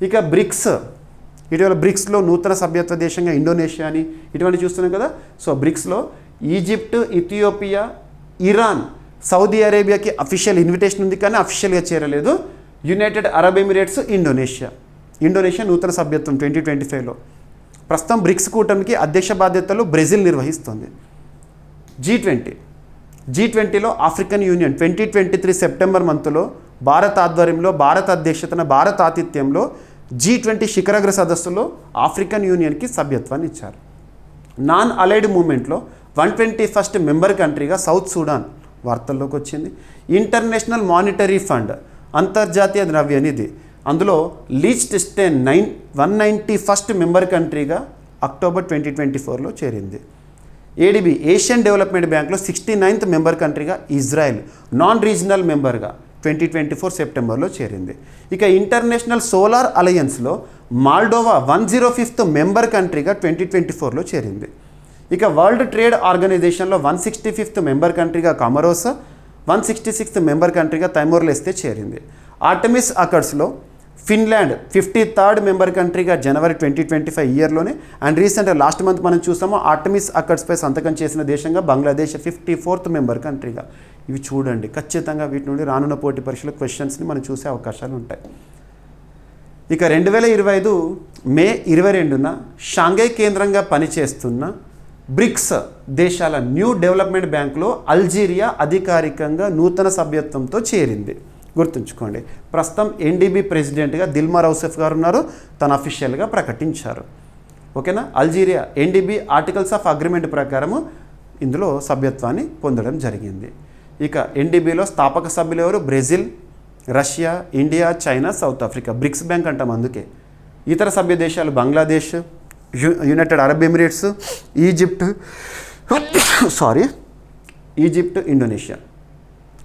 ఇక బ్రిక్స్, ఇటీవల బ్రిక్స్లో నూతన సభ్యత్వ దేశంగా ఇండోనేషియా అని ఇటువంటి చూస్తున్నాం కదా. సో బ్రిక్స్లో ఈజిప్ట్, ఇథియోపియా, ఇరాన్, సౌదీ అరేబియాకి అఫీషియల్ ఇన్విటేషన్ ఉంది కానీ అఫీషియల్గా చేరలేదు. యునైటెడ్ అరబ్ ఎమిరేట్స్, ఇండోనేషియా నూతన సభ్యత్వం 2025లో. ప్రస్తుతం బ్రిక్స్ కూటమికి అధ్యక్ష బాధ్యతలు బ్రెజిల్ నిర్వహిస్తుంది. G20లో ఆఫ్రికన్ యూనియన్ 2023 సెప్టెంబర్ మంత్లో భారత ఆధ్వర్యంలో, భారత అధ్యక్షతన, భారత ఆతిథ్యంలో G20 శిఖరాగ్ర సదస్సులో ఆఫ్రికన్ యూనియన్కి సభ్యత్వాన్ని ఇచ్చారు. నాన్ అలైడ్ మూవ్మెంట్లో 121st మెంబర్ కంట్రీగా సౌత్ సూడాన్ వార్తల్లోకి వచ్చింది. ఇంటర్నేషనల్ మానిటరీ ఫండ్, అంతర్జాతీయ ద్రవ్య నిధి, అందులో లీచ్టెన్స్టైన్ 191st మెంబర్ కంట్రీగా అక్టోబర్ 2024లో చేరింది. ADB, ఏషియన్ డెవలప్మెంట్ బ్యాంక్లో 69th మెంబర్ కంట్రీగా ఇజ్రాయెల్ నాన్ రీజనల్ మెంబర్గా 2024 సెప్టెంబర్లో చేరింది. ఇక ఇంటర్నేషనల్ సోలార్ అలయన్స్లో మాల్డోవా 105th మెంబర్ కంట్రీగా 2024లో చేరింది. ఇక వరల్డ్ ట్రేడ్ ఆర్గనైజేషన్లో 165th member కంట్రీగా కమరోస్, 166th member కంట్రీగా Timor Leste చేరింది. ఆర్టెమిస్ అకార్డ్స్లో ఫిన్లాండ్ 53rd మెంబర్ కంట్రీగా జనవరి 2025 ఇయర్లోనే. అండ్ రీసెంట్గా లాస్ట్ మంత్ మనం చూసాము ఆర్టెమిస్ అకార్డ్స్పై సంతకం చేసిన దేశంగా బంగ్లాదేశ్ 54th మెంబర్ కంట్రీగా. ఇవి చూడండి, ఖచ్చితంగా వీటి నుండి రానున్న పోటీ పరీక్షల క్వశ్చన్స్ని మనం చూసే అవకాశాలు ఉంటాయి. ఇక 2025 మే 22న షాంఘై కేంద్రంగా పనిచేస్తున్న బ్రిక్స్ దేశాల న్యూ డెవలప్మెంట్ బ్యాంక్లో అల్జీరియా అధికారికంగా నూతన సభ్యత్వంతో చేరింది. గుర్తుంచుకోండి, ప్రస్తుతం NDB ప్రెసిడెంట్గా దిల్మా రౌసెఫ్ గారు ఉన్నారు, తను అఫీషియల్గా ప్రకటించారు. ఓకేనా. Algeria NDB articles of agreement ప్రకారము ఇందులో సభ్యత్వాన్ని పొందడం జరిగింది. ఇక ఎన్డీబీలో స్థాపక సభ్యులు ఎవరు? Brazil, Russia, India, China, South Africa. BRICS bank అంటాం అందుకే. ఇతర సభ్య దేశాలు Bangladesh, United Arab Emirates, Egypt, Indonesia.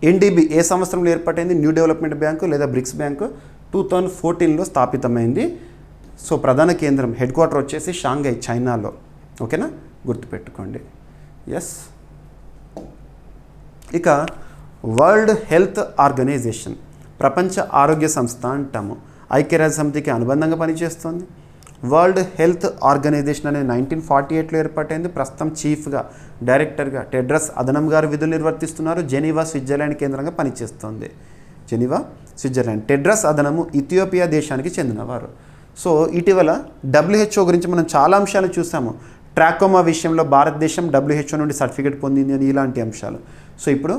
NDB ఏ సంవత్సరంలో ఏర్పాటైంది? న్యూ డెవలప్మెంట్ బ్యాంకు లేదా బ్రిక్స్ బ్యాంకు 2014లో స్థాపితమైంది. సో ప్రధాన కేంద్రం హెడ్ క్వార్టర్ వచ్చేసి షాంఘై, చైనాలో. ఓకేనా, గుర్తుపెట్టుకోండి. ఎస్. ఇక వరల్డ్ హెల్త్ ఆర్గనైజేషన్, ప్రపంచ ఆరోగ్య సంస్థ అంటాము, ఐక్యరాజ్య సమితికి అనుబంధంగా పనిచేస్తుంది. వరల్డ్ హెల్త్ ఆర్గనైజేషన్ అనేది 1948లో ఏర్పాటైంది. ప్రస్తుతం చీఫ్గా, డైరెక్టర్గా టెడ్రస్ అదనం గారు విధులు నిర్వర్తిస్తున్నారు. జెనీవా, స్విట్జర్లాండ్ కేంద్రంగా పనిచేస్తుంది. Geneva, Switzerland. టెడ్రస్ అదనము ఇథియోపియా దేశానికి చెందినవారు. సో ఇటీవల WHO గురించి మనం చాలా అంశాలు చూసాము. ట్రాకోమా విషయంలో భారతదేశం WHO నుండి సర్టిఫికేట్ పొందింది అని ఇలాంటి అంశాలు. సో ఇప్పుడు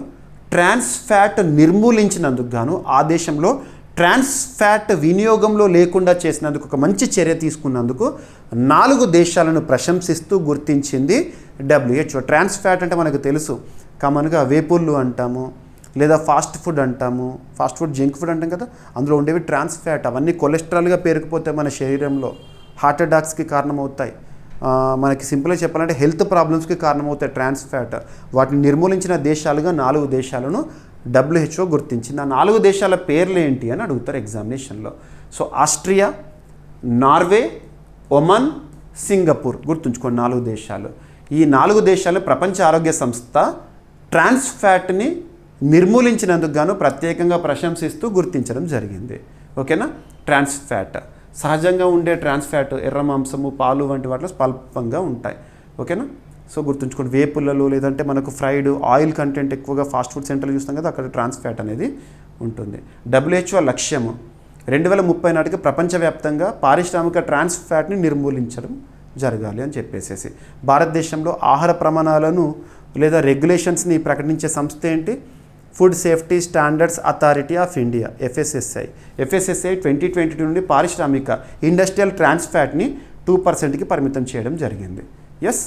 ట్రాన్స్ ఫ్యాట్ నిర్మూలించినందుకు గాను ఆ దేశంలో ట్రాన్స్ ఫ్యాట్ వినియోగంలో లేకుండా చేసినందుకు ఒక మంచి చర్య తీసుకున్నందుకు 4 దేశాలను ప్రశంసిస్తూ గుర్తించింది WHO. ట్రాన్స్ ఫ్యాట్ అంటే మనకు తెలుసు, కామన్గా వేపుళ్ళు అంటాము, లేదా ఫాస్ట్ ఫుడ్ అంటాము, ఫాస్ట్ ఫుడ్ జంక్ ఫుడ్ అంటాం కదా, అందులో ఉండేవి ట్రాన్స్ ఫ్యాట్. అవన్నీ కొలెస్ట్రాల్గా పేరుకుపోతే మన శరీరంలో హార్ట్ అటాక్స్కి కారణమవుతాయి. మనకి సింపుల్గా చెప్పాలంటే హెల్త్ ప్రాబ్లమ్స్కి కారణమవుతాయి ట్రాన్స్ ఫ్యాట్. వాటిని నిర్మూలించిన దేశాలుగా 4 దేశాలను WHO గుర్తించింది. ఆ 4 దేశాల పేర్లు ఏంటి అని అడుగుతారు ఎగ్జామినేషన్లో. So Austria, Norway, Oman, Singapore. గుర్తుంచుకోండి 4 దేశాలు. ఈ 4 దేశాలు ప్రపంచ ఆరోగ్య సంస్థ ట్రాన్స్ ఫ్యాట్ని నిర్మూలించినందుకు గాను ప్రత్యేకంగా ప్రశంసిస్తూ గుర్తించడం జరిగింది. ఓకేనా. ట్రాన్స్ ఫ్యాట్ సహజంగా ఉండే ట్రాన్స్ ఫ్యాట్ ఎర్ర మాంసము, పాలు వంటి వాటిలో స్వల్పంగా ఉంటాయి. ఓకేనా. సో గుర్తుంచుకోండి, వేపులలో లేదంటే మనకు ఫ్రైడ్ ఆయిల్ కంటెంట్ ఎక్కువగా ఫాస్ట్ ఫుడ్ సెంటర్లు చూస్తాం కదా, అక్కడ ట్రాన్స్ ఫ్యాట్ అనేది ఉంటుంది. WHO లక్ష్యము 2030 నాటికి ప్రపంచవ్యాప్తంగా పారిశ్రామిక ట్రాన్స్ ఫ్యాట్ని నిర్మూలించడం జరగాలి అని చెప్పేసి. భారతదేశంలో ఆహార ప్రమాణాలను లేదా రెగ్యులేషన్స్ని ప్రకటించే సంస్థ ఏంటి? Food safety standards authority of India, FSSAI. FSSAI 2022 నుండి పారిశ్రామిక ఇండస్ట్రియల్ ట్రాన్స్ ఫ్యాట్ని 2%కి పరిమితం చేయడం జరిగింది. ఎస్.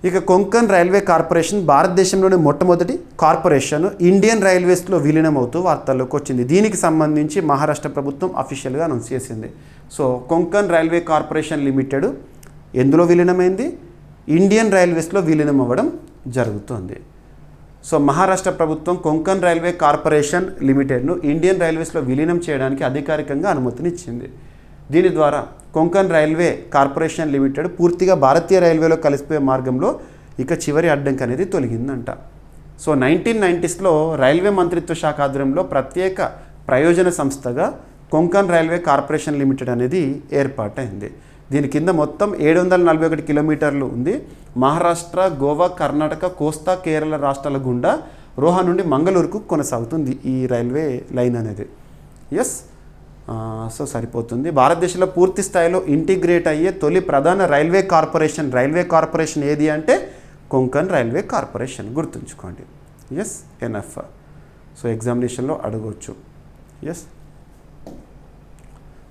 ఇక కొంకన్ రైల్వే కార్పొరేషన్ భారతదేశంలోని మొట్టమొదటి కార్పొరేషన్ ఇండియన్ రైల్వేస్లో విలీనం అవుతూ వార్తల్లోకి వచ్చింది. దీనికి సంబంధించి మహారాష్ట్ర ప్రభుత్వం అఫీషియల్గా అనౌన్స్ చేసింది. So Konkan railway corporation limited ఎందులో విలీనమైంది? ఇండియన్ రైల్వేస్లో విలీనం అవ్వడం జరుగుతుంది. సో మహారాష్ట్ర ప్రభుత్వం కొంకన్ రైల్వే కార్పొరేషన్ లిమిటెడ్ను ఇండియన్ రైల్వేస్లో విలీనం చేయడానికి అధికారికంగా అనుమతినిచ్చింది. దీని ద్వారా కొంకన్ రైల్వే కార్పొరేషన్ లిమిటెడ్ పూర్తిగా భారతీయ రైల్వేలో కలిసిపోయే మార్గంలో ఇక చివరి అడ్డంకి అనేది తొలగిందంట. సో 1990స్లో రైల్వే మంత్రిత్వ శాఖ ఆధ్వర్యంలో ప్రత్యేక ప్రయోజన సంస్థగా కొంకన్ రైల్వే కార్పొరేషన్ లిమిటెడ్ అనేది ఏర్పాటైంది. దీని కింద మొత్తం 741 కిలోమీటర్లు ఉంది. మహారాష్ట్ర, గోవా, కర్ణాటక, కోస్తా, కేరళ రాష్ట్రాల గుండా రోహా నుండి మంగళూరుకు కొనసాగుతుంది ఈ రైల్వే లైన్ అనేది. ఎస్. సో సరిపోతుంది. భారతదేశంలో పూర్తి స్థాయిలో ఇంటిగ్రేట్ అయ్యే తొలి ప్రధాన రైల్వే కార్పొరేషన్ ఏది అంటే కొంకన్ రైల్వే కార్పొరేషన్. గుర్తుంచుకోండి. ఎస్. ఎన్ఎఫ్. సో ఎగ్జామినేషన్లో అడగవచ్చు. ఎస్.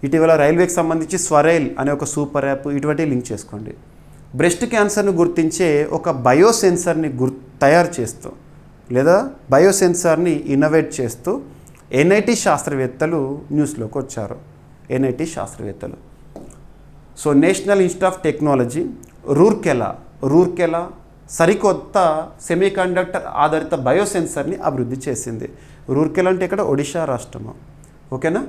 ఇటీవల రైల్వేకి సంబంధించి స్వరైల్ అనే ఒక సూపర్ యాప్ ఇటువంటి లింక్ చేసుకోండి. బ్రెస్ట్ క్యాన్సర్ను గుర్తించే ఒక బయోసెన్సర్ని తయారు చేస్తూ లేదా బయోసెన్సర్ని ఇన్నోవేట్ చేస్తూ NIT శాస్త్రవేత్తలు న్యూస్లోకి వచ్చారు. NIT శాస్త్రవేత్తలు. So national institute of technology Rourkela సరికొత్త సెమీకండక్టర్ ఆధారిత బయోసెన్సర్ని అభివృద్ధి చేసింది. రూర్కెలా అంటే ఇక్కడ ఒడిషా రాష్ట్రము. ఓకేనా.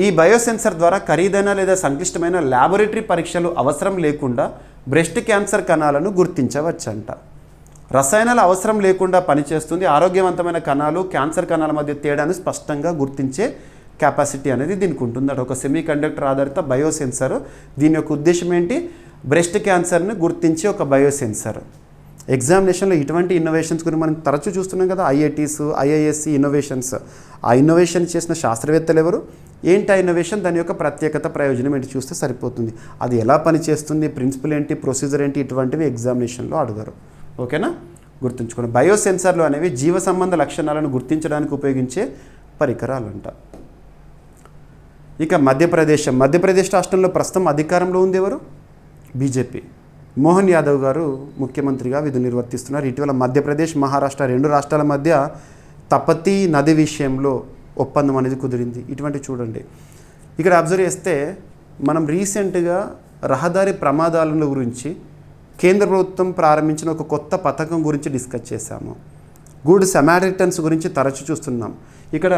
ఈ బయోసెన్సర్ ద్వారా ఖరీదైన లేదా సంక్లిష్టమైన ల్యాబొరేటరీ పరీక్షలు అవసరం లేకుండా బ్రెస్ట్ క్యాన్సర్ కణాలను గుర్తించవచ్చంట. రసాయనాల అవసరం లేకుండా పనిచేస్తుంది. ఆరోగ్యవంతమైన కణాలు, క్యాన్సర్ కణాల మధ్య తేడాను స్పష్టంగా గుర్తించే కెపాసిటీ అనేది దీనికి ఉంటుంది. ఒక సెమీ కండక్టర్ ఆధారిత బయోసెన్సర్. దీని యొక్క ఉద్దేశం ఏంటి? బ్రెస్ట్ క్యాన్సర్ని గుర్తించే ఒక బయోసెన్సర్. ఎగ్జామినేషన్లో ఇటువంటి ఇన్నోవేషన్స్ గురించి మనం తరచూ చూస్తున్నాం కదా, IITs, IISc ఇన్నోవేషన్స్. ఆ ఇన్నోవేషన్ చేసిన శాస్త్రవేత్తలు ఎవరు, ఏంటి ఆ ఇన్నోవేషన్, దాని యొక్క ప్రత్యేకత, ప్రయోజనం ఏంటి చూస్తే సరిపోతుంది. అది ఎలా పనిచేస్తుంది, ప్రిన్సిపల్ ఏంటి, ప్రొసీజర్ ఏంటి, ఇటువంటివి ఎగ్జామినేషన్లో అడగరు. ఓకేనా. గుర్తుంచుకోండి. బయోసెన్సర్లు అనేవి జీవ సంబంధ లక్షణాలను గుర్తించడానికి ఉపయోగించే పరికరాలంట. ఇక మధ్యప్రదేశ్ రాష్ట్రంలో ప్రస్తుతం అధికారంలో ఉంది ఎవరు? BJP. మోహన్ యాదవ్ గారు ముఖ్యమంత్రిగా విధులు నిర్వర్తిస్తున్నారు. ఇటీవల మధ్యప్రదేశ్, మహారాష్ట్ర 2 రాష్ట్రాల మధ్య తపతీ నది విషయంలో ఒప్పందం అనేది కుదిరింది. ఇటువంటి చూడండి, ఇక్కడ అబ్జర్వ్ చేస్తే మనం రీసెంట్గా రహదారి ప్రమాదాల గురించి కేంద్ర ప్రభుత్వం ప్రారంభించిన ఒక కొత్త పథకం గురించి డిస్కస్ చేశాము. గుడ్ సమారిటన్స్ గురించి తరచు చూస్తున్నాం. ఇక్కడ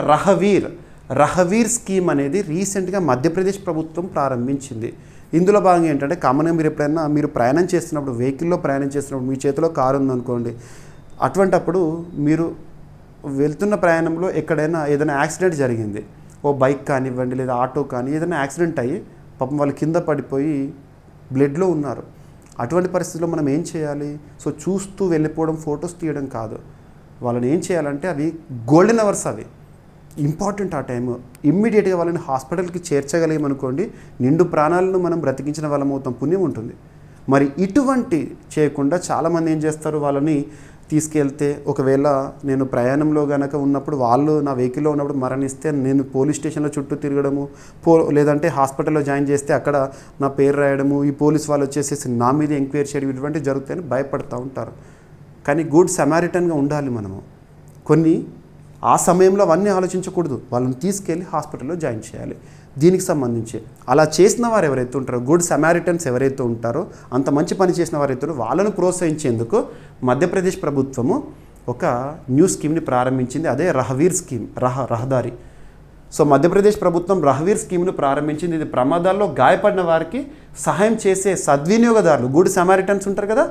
రహవీర్ స్కీమ్ అనేది రీసెంట్గా మధ్యప్రదేశ్ ప్రభుత్వం ప్రారంభించింది. ఇందులో భాగంగా ఏంటంటే కామన్గా మీరు ఎప్పుడైనా ప్రయాణం చేస్తున్నప్పుడు, వెహికల్లో ప్రయాణం చేస్తున్నప్పుడు మీ చేతిలో కారు ఉందనుకోండి, అటువంటప్పుడు మీరు వెళ్తున్న ప్రయాణంలో ఎక్కడైనా ఏదైనా యాక్సిడెంట్ జరిగింది, ఓ బైక్ కానివ్వండి లేదా ఆటో కానీ ఏదైనా యాక్సిడెంట్ అయ్యి పాపం వాళ్ళు కింద పడిపోయి బ్లడ్లో ఉన్నారు. అటువంటి పరిస్థితుల్లో మనం ఏం చేయాలి? సో చూస్తూ వెళ్ళిపోవడం, ఫొటోస్ తీయడం కాదు. వాళ్ళని ఏం చేయాలంటే అవి గోల్డెన్ అవర్స్, అవి ఇంపార్టెంట్. ఆ టైం ఇమ్మీడియట్గా వాళ్ళని హాస్పిటల్కి చేర్చగలిగామనుకోండి, నిండు ప్రాణాలను మనం బ్రతికించిన వాళ్ళం అవుతాం, పుణ్యం ఉంటుంది. మరి ఇటువంటి చేయకుండా చాలామంది ఏం చేస్తారు, వాళ్ళని తీసుకెళ్తే ఒకవేళ నేను ప్రయాణంలో కనుక ఉన్నప్పుడు వాళ్ళు నా వెహికల్లో ఉన్నప్పుడు మరణిస్తే నేను పోలీస్ స్టేషన్లో చుట్టూ తిరగడము, లేదంటే హాస్పిటల్లో జాయిన్ చేస్తే అక్కడ నా పేరు రాయడము, ఈ పోలీస్ వాళ్ళు వచ్చేసేసి నా మీద ఎంక్వైరీ చేయడం, ఇటువంటివి జరుగుతాయని భయపడుతూ ఉంటారు. కానీ గుడ్ సమారిటన్గా ఉండాలి మనము. కొన్ని ఆ సమయంలో అవన్నీ ఆలోచించకూడదు, వాళ్ళని తీసుకెళ్ళి హాస్పిటల్లో జాయిన్ చేయాలి. దీనికి సంబంధించి అలా చేసిన వారు ఎవరైతే ఉంటారో, గుడ్ సమారిటన్స్ ఎవరైతే ఉంటారో, అంత మంచి పని చేసిన వారైతే వాళ్ళను ప్రోత్సహించేందుకు మధ్యప్రదేశ్ ప్రభుత్వము ఒక న్యూ స్కీమ్ని ప్రారంభించింది. అదే రహవీర్ స్కీమ్, రహదారి. సో మధ్యప్రదేశ్ ప్రభుత్వం రహవీర్ స్కీమ్ను ప్రారంభించింది. ఇది ప్రమాదాల్లో గాయపడిన వారికి సహాయం చేసే సద్వినియోగదారులు, గుడ్ సమారిటన్స్ ఉంటారు కదా,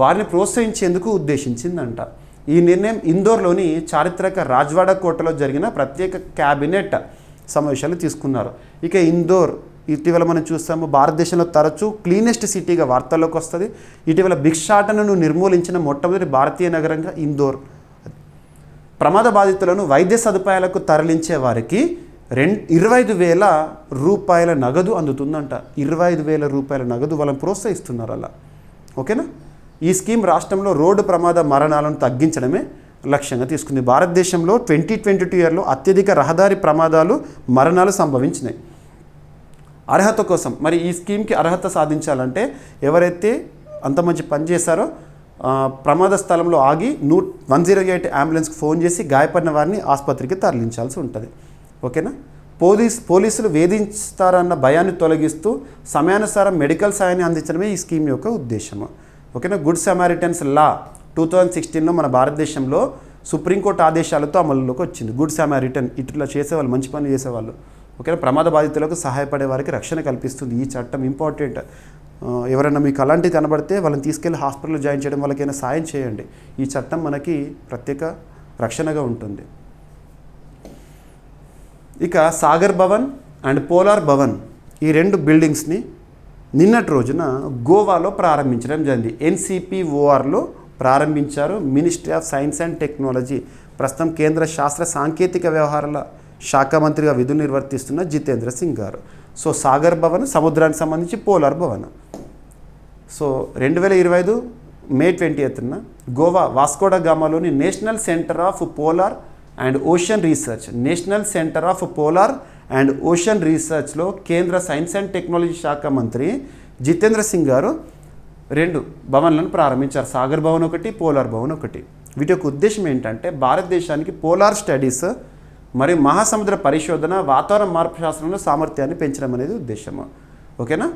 వారిని ప్రోత్సహించేందుకు ఉద్దేశించిందంట. ఈ నిర్ణయం ఇందోర్లోని చారిత్రక రాజ్వాడా కోటలో జరిగిన ప్రత్యేక క్యాబినెట్ సమావేశాలు తీసుకున్నారు. ఇక ఇందోర్ ఇటీవల మనం చూస్తాము, భారతదేశంలో తరచూ క్లీనెస్ట్ సిటీగా వార్తల్లోకి వస్తుంది. ఇటీవల భిక్షాటనను నిర్మూలించిన మొట్టమొదటి భారతీయ నగరంగా ఇందోర్. ప్రమాద బాధితులను వైద్య సదుపాయాలకు తరలించే వారికి 25,000 రూపాయల నగదు అందుతుందంట. 25,000 రూపాయల నగదు వాళ్ళని ప్రోత్సహిస్తున్నారు అలా. ఓకేనా? ఈ స్కీమ్ రాష్ట్రంలో రోడ్డు ప్రమాద మరణాలను తగ్గించడమే లక్ష్యంగా తీసుకుంది. భారతదేశంలో 2022 ఇయర్లో అత్యధిక రహదారి ప్రమాదాలు, మరణాలు సంభవించినాయి. అర్హత కోసం మరి ఈ స్కీమ్కి అర్హత సాధించాలంటే ఎవరైతే అంత మంచి పని చేశారో ప్రమాద స్థలంలో ఆగి 108 అంబులెన్స్కి ఫోన్ చేసి గాయపడిన వారిని ఆసుపత్రికి తరలించాల్సి ఉంటుంది. ఓకేనా? పోలీసులు వేధిస్తారన్న భయాన్ని తొలగిస్తూ సమయానుసారం మెడికల్ సాయాన్ని అందించడమే ఈ స్కీమ్ యొక్క ఉద్దేశము. ఓకేనా? గుడ్ సమారిటన్స్ లా 2016లో మన భారతదేశంలో సుప్రీంకోర్టు ఆదేశాలతో అమలులోకి వచ్చింది. గుడ్ సమారిటన్ ఇట్లా చేసేవాళ్ళు, మంచి పని చేసేవాళ్ళు. ఓకేనా? ప్రమాద బాధితులకు సహాయపడే వారికి రక్షణ కల్పిస్తుంది ఈ చట్టం. ఇంపార్టెంట్. ఎవరైనా మీకు అలాంటివి కనబడితే వాళ్ళని తీసుకెళ్ళి హాస్పిటల్లో జాయిన్ చేయడం, వాళ్ళకైనా సాయం చేయండి. ఈ చట్టం మనకి ప్రత్యేక రక్షణగా ఉంటుంది. ఇక సాగర్ భవన్ అండ్ పోలార్ భవన్, ఈ 2 బిల్డింగ్స్ని నిన్నటి రోజున గోవాలో ప్రారంభించడం జరిగింది. NCPORలో ప్రారంభించారు. Ministry of science and technology, ప్రస్తుతం కేంద్ర శాస్త్ర సాంకేతిక వ్యవహారాల శాఖ మంత్రిగా విధులు నిర్వర్తిస్తున్న జితేంద్ర సింగ్ గారు. సో సాగర్ భవన్ సముద్రానికి సంబంధించి, పోలార్ భవన్. సో 2025 మే 20న గోవా వాస్కోడా గామాలోని national centre of polar and ocean research, national centre of polar and ocean రీసెర్చ్లో కేంద్ర సైన్స్ అండ్ టెక్నాలజీ శాఖ మంత్రి జితేంద్ర సింగ్ గారు 2 భవన్లను ప్రారంభించారు. సాగర్ భవన్ ఒకటి, పోలార్ భవన్ ఒకటి. వీటి యొక్క ఉద్దేశం ఏంటంటే భారతదేశానికి పోలార్ స్టడీస్ మరియు మహాసముద్ర పరిశోధన, వాతావరణ మార్పు శాస్త్రంలో సామర్థ్యాన్ని పెంచడం అనేది ఉద్దేశము. ఓకేనా?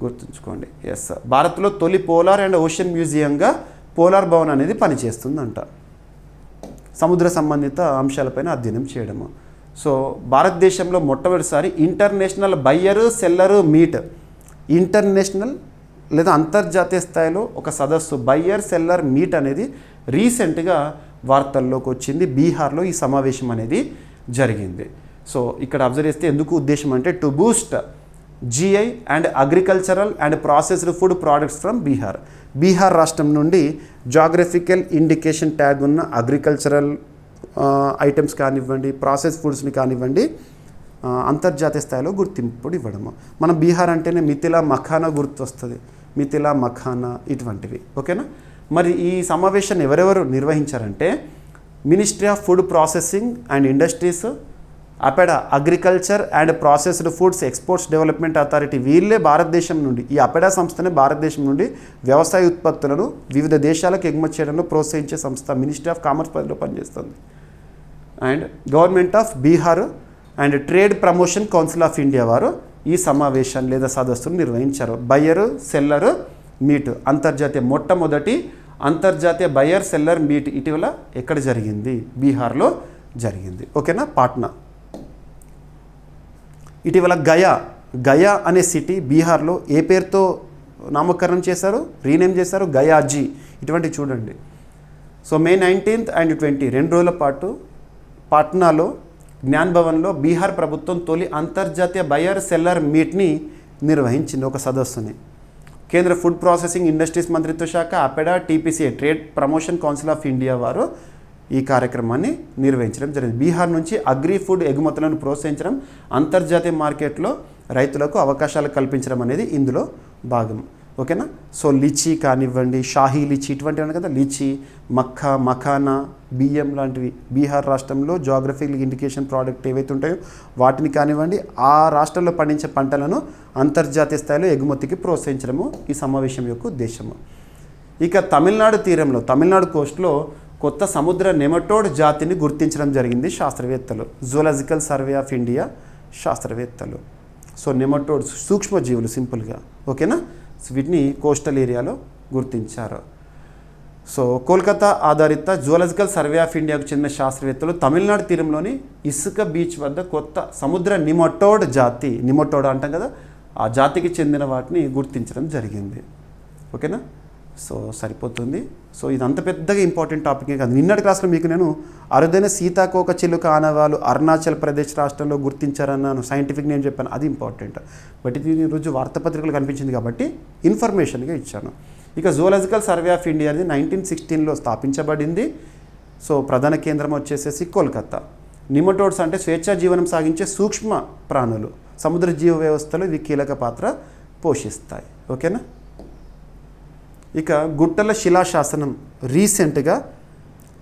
గుర్తుంచుకోండి. ఎస్, భారత్లో తొలి పోలార్ అండ్ ఓషన్ మ్యూజియంగా పోలార్ భవన్ అనేది పనిచేస్తుందంట. సముద్ర సంబంధిత అంశాలపైన అధ్యయనం చేయడము. సో భారతదేశంలో మొట్టమొదటిసారి international buyer seller meet, international లేదా అంతర్జాతీయ స్థాయిలో ఒక సదస్సు బయ్యర్ సెల్లర్ మీట్ అనేది రీసెంట్గా వార్తల్లోకి వచ్చింది. బీహార్లో ఈ సమావేశం అనేది జరిగింది. సో ఇక్కడ అబ్జర్వ్ చేస్తే ఎందుకు ఉద్దేశం అంటే to Boost GI and agricultural and processed food products from Bihar. Bihar రాష్ట్రం నుండి జాగ్రఫికల్ ఇండికేషన్ ట్యాగ్ ఉన్న అగ్రికల్చరల్ ఐటమ్స్ కానివ్వండి, ప్రాసెస్ ఫుడ్స్ని కానివ్వండి, అంతర్జాతీయ స్థాయిలో గుర్తింపు ఇవ్వడము. మనం బీహార్ అంటేనే మిథిలా మఖానా గుర్తొస్తుంది, మిథిలా మఖానా ఇటువంటివి. ఓకేనా? మరి ఈ సమావేశాన్ని ఎవరెవరు నిర్వహించారంటే ministry of food processing and industries, APEDA agriculture and processed foods exports development authority, వీళ్ళే భారతదేశం నుండి, ఈ అపెడా సంస్థనే భారతదేశం నుండి వ్యవసాయ ఉత్పత్తులను వివిధ దేశాలకు ఎగుమతి చేయడంలో ప్రోత్సహించే సంస్థ. మినిస్ట్రీ ఆఫ్ కామర్స్ పరిధిలో పనిచేస్తుంది. And government of Bihar and trade promotion council of India వారు ఈ సమావేశాన్ని లేదా సదస్సును నిర్వహించారు. బయ్యర్ సెల్లర్ మీట్ మొట్టమొదటి అంతర్జాతీయ బయ్యర్ సెల్లర్ మీట్ ఇటీవల ఎక్కడ జరిగింది? బీహార్లో జరిగింది. ఓకేనా? పాట్నా. ఇటీవల గయా అనే సిటీ బీహార్లో ఏ పేరుతో నామకరణం చేశారు, రీనేమ్ చేశారు? గయాజీ. ఇటువంటి చూడండి. సో మే 19 and 20 2 రోజుల పాటు పాట్నాలో జ్ఞాన్ భవన్లో బీహార్ ప్రభుత్వం తొలి అంతర్జాతీయ బయ్యర్ సెల్లర్ మీట్ని నిర్వహించింది, ఒక సదస్సుని. కేంద్ర ఫుడ్ ప్రాసెసింగ్ ఇండస్ట్రీస్ మంత్రిత్వ శాఖ, APEDA, TPCA trade promotion council of India వారు ఈ కార్యక్రమాన్ని నిర్వహించడం జరిగింది. బీహార్ నుంచి అగ్రి ఫుడ్ ఎగుమతులను ప్రోత్సహించడం, అంతర్జాతీయ మార్కెట్లో రైతులకు అవకాశాలు కల్పించడం అనేది ఇందులో భాగం. ఓకేనా? సో లిచీ కానివ్వండి, షాహీ లిచీ ఇటువంటివి ఉన్నాయి కదా, లిచీ, మఖానా, బియ్యం లాంటివి బీహార్ రాష్ట్రంలో జాగ్రఫికల్ ఇండికేషన్ ప్రోడక్ట్ ఏవైతే ఉంటాయో వాటిని కానివ్వండి, ఆ రాష్ట్రంలో పండించే పంటలను అంతర్జాతీయ స్థాయిలో ఎగుమతికి ప్రోత్సహించడము ఈ సమావేశం యొక్క ఉద్దేశము. ఇక తమిళనాడు తీరంలో, తమిళనాడు కోస్ట్లో కొత్త సముద్ర నెమటోడ్ జాతిని గుర్తించడం జరిగింది శాస్త్రవేత్తలు. జూలాజికల్ సర్వే ఆఫ్ ఇండియా శాస్త్రవేత్తలు. సో నెమటోడ్స్ సూక్ష్మజీవులు సింపుల్గా. ఓకేనా? సో వీటిని కోస్టల్ ఏరియాలో గుర్తించారు. సో కోల్కతా ఆధారిత జూలాజికల్ సర్వే ఆఫ్ ఇండియాకు చెందిన శాస్త్రవేత్తలు తమిళనాడు తీరంలోని ఇసుక బీచ్ వద్ద కొత్త సముద్ర నిమటోడ్ జాతి, నిమటోడ్ అంటాం కదా, ఆ జాతికి చెందిన వాటిని గుర్తించడం జరిగింది. ఓకేనా? సో సరిపోతుంది. సో ఇది అంత పెద్దగా ఇంపార్టెంట్ టాపికే కాదు. నిన్నటి క్లాస్లో మీకు నేను అరుదైన సీతాకోక చిలుక ఆనవాళ్ళు అరుణాచల్ ప్రదేశ్ రాష్ట్రంలో గుర్తించారన్నాను, సైంటిఫిక్ నేను చెప్పాను, అది ఇంపార్టెంట్. బట్ ఇది ఈరోజు వార్తాపత్రికలు కనిపించింది కాబట్టి ఇన్ఫర్మేషన్గా ఇచ్చాను. ఇక జూలాజికల్ సర్వే ఆఫ్ ఇండియా అనేది 1916లో స్థాపించబడింది. సో ప్రధాన కేంద్రం వచ్చేసేసి కోల్కతా. నిమటోడ్స్ అంటే స్వేచ్ఛా జీవనం సాగించే సూక్ష్మ ప్రాణులు, సముద్ర జీవ వ్యవస్థలో ఇవి కీలక పాత్ర పోషిస్తాయి. ఓకేనా? ఇక గుట్టల శిలాశాసనం రీసెంట్గా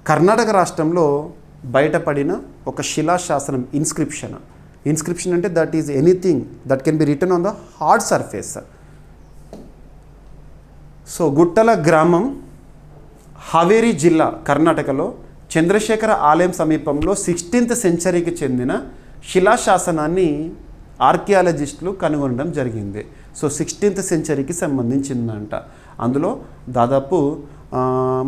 కర్ణాటక రాష్ట్రంలో బయటపడిన ఒక శిలాశాసనం, ఇన్స్క్రిప్షన్ అంటే that is anything that can be written on the hard surface. So గుట్టల గ్రామం హావేరి జిల్లా కర్ణాటకలో చంద్రశేఖర ఆలయం సమీపంలో 16th సెంచరీకి చెందిన శిలాశాసనాన్ని ఆర్కియాలజిస్టులు కనుగొనడం జరిగింది. So 16th సెంచరీకి సంబంధించిందంట. అందులో దాదాపు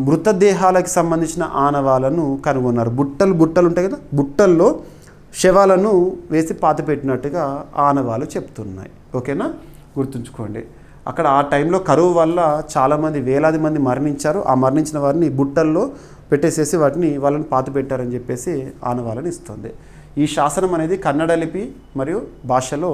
మృతదేహాలకు సంబంధించిన ఆనవాలను కనుగొన్నారు. బుట్టలు ఉంటాయి కదా, బుట్టల్లో శవాలను వేసి పాతిపెట్టినట్టుగా ఆనవాలు చెప్తున్నాయి. ఓకేనా? గుర్తుంచుకోండి. అక్కడ ఆ టైంలో కరువు వల్ల చాలామంది, వేలాది మంది మరణించారు. ఆ మరణించిన వారిని బుట్టల్లో పెట్టేసేసి వాటిని వాళ్ళని పాతిపెట్టారని చెప్పేసి ఆనవాలను ఇస్తుంది. ఈ శాసనం అనేది కన్నడ లిపి మరియు భాషలో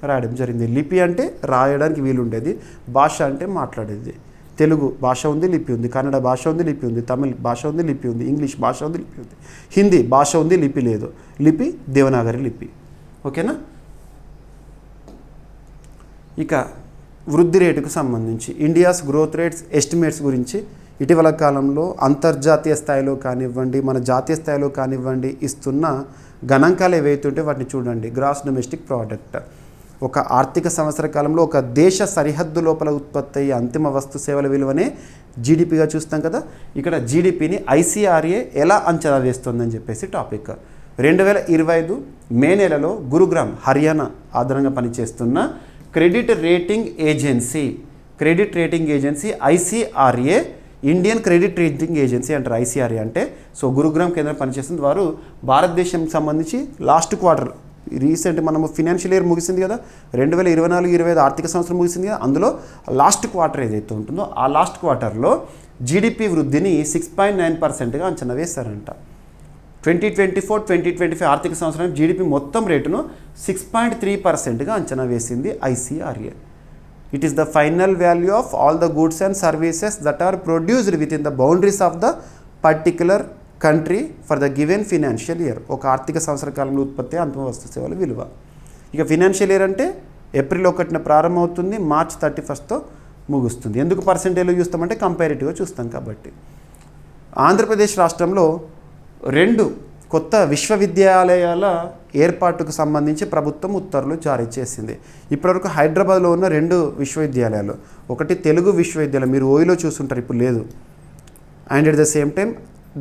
రాయడం జరిగింది. లిపి అంటే రాయడానికి వీలుండేది, భాష అంటే మాట్లాడేది. తెలుగు భాష ఉంది, లిపి ఉంది. కన్నడ భాష ఉంది, లిపి ఉంది. తమిళ్ భాష ఉంది, లిపి ఉంది. ఇంగ్లీష్ భాష ఉంది, లిపి ఉంది. హిందీ భాష ఉంది, లిపి లేదు. లిపి దేవనాగరి లిపి. ఓకేనా? ఇక వృద్ధి రేటుకు సంబంధించి ఇండియాస్ గ్రోత్ రేట్స్ ఎస్టిమేట్స్ గురించి ఇటీవల కాలంలో అంతర్జాతీయ స్థాయిలో కానివ్వండి, మన జాతీయ స్థాయిలో కానివ్వండి ఇస్తున్న గణాంకాలు ఏవైతే ఉంటే వాటిని చూడండి. గ్రాస్ డొమెస్టిక్ ప్రోడక్ట్, ఒక ఆర్థిక సంవత్సర కాలంలో ఒక దేశ సరిహద్దు లోపల ఉత్పత్తి అయ్యే అంతిమ వస్తు సేవల విలువనే జీడిపిగా చూస్తాం కదా. ఇక్కడ జీడిపిని ఐసిఆర్ఏ ఎలా అంచనా వేస్తుందని చెప్పేసి టాపిక్. 2025 మే నెలలో గురుగ్రామ్ హర్యానా ఆధారంగా పనిచేస్తున్న credit rating agency ICRA, Indian credit rating agency అంటారు ఐసిఆర్ఏ అంటే. సో గురుగ్రామ్ కేంద్రం పనిచేస్తుంది. వారు భారతదేశంకి సంబంధించి లాస్ట్ క్వార్టర్, రీసెంట్ మనము ఫినాన్షియల్ ఇయర్ ముగిసింది కదా, 2024-25 ఆర్థిక సంవత్సరం ముగిసింది కదా, అందులో లాస్ట్ క్వార్టర్ ఏదైతే ఉంటుందో ఆ లాస్ట్ క్వార్టర్లో జీడిపి వృద్ధిని 6.9%గా అంచనా వేశారంట. 2024-2025 ఆర్థిక సంవత్సరం జీడిపి మొత్తం రేటును 6.3%గా అంచనా వేసింది ICRA. It is the final value of all the goods and services that are produced with in the boundaries of the particular country for the given financial year. ఒక ఆర్థిక సంవత్సర కాలంలో ఉత్పత్తి అంతిమ వస్తు సేవల విలువ. ఇక ఫినాన్షియల్ ఇయర్ అంటే ఏప్రిల్ 1న ప్రారంభమవుతుంది, మార్చ్ 31తో ముగుస్తుంది. ఎందుకు పర్సెంటేజ్లో చూస్తామంటే కంపారిటివ్గా చూస్తాం కాబట్టి. ఆంధ్రప్రదేశ్ రాష్ట్రంలో 2 కొత్త విశ్వవిద్యాలయాల ఏర్పాటుకు సంబంధించి ప్రభుత్వం ఉత్తర్వులు జారీ చేసింది. ఇప్పటివరకు హైదరాబాద్లో ఉన్న 2 విశ్వవిద్యాలయాలు, ఒకటి తెలుగు విశ్వవిద్యాలయం, మీరు ఓయిలో చూస్తుంటారు, ఇప్పుడు లేదు, and at the same time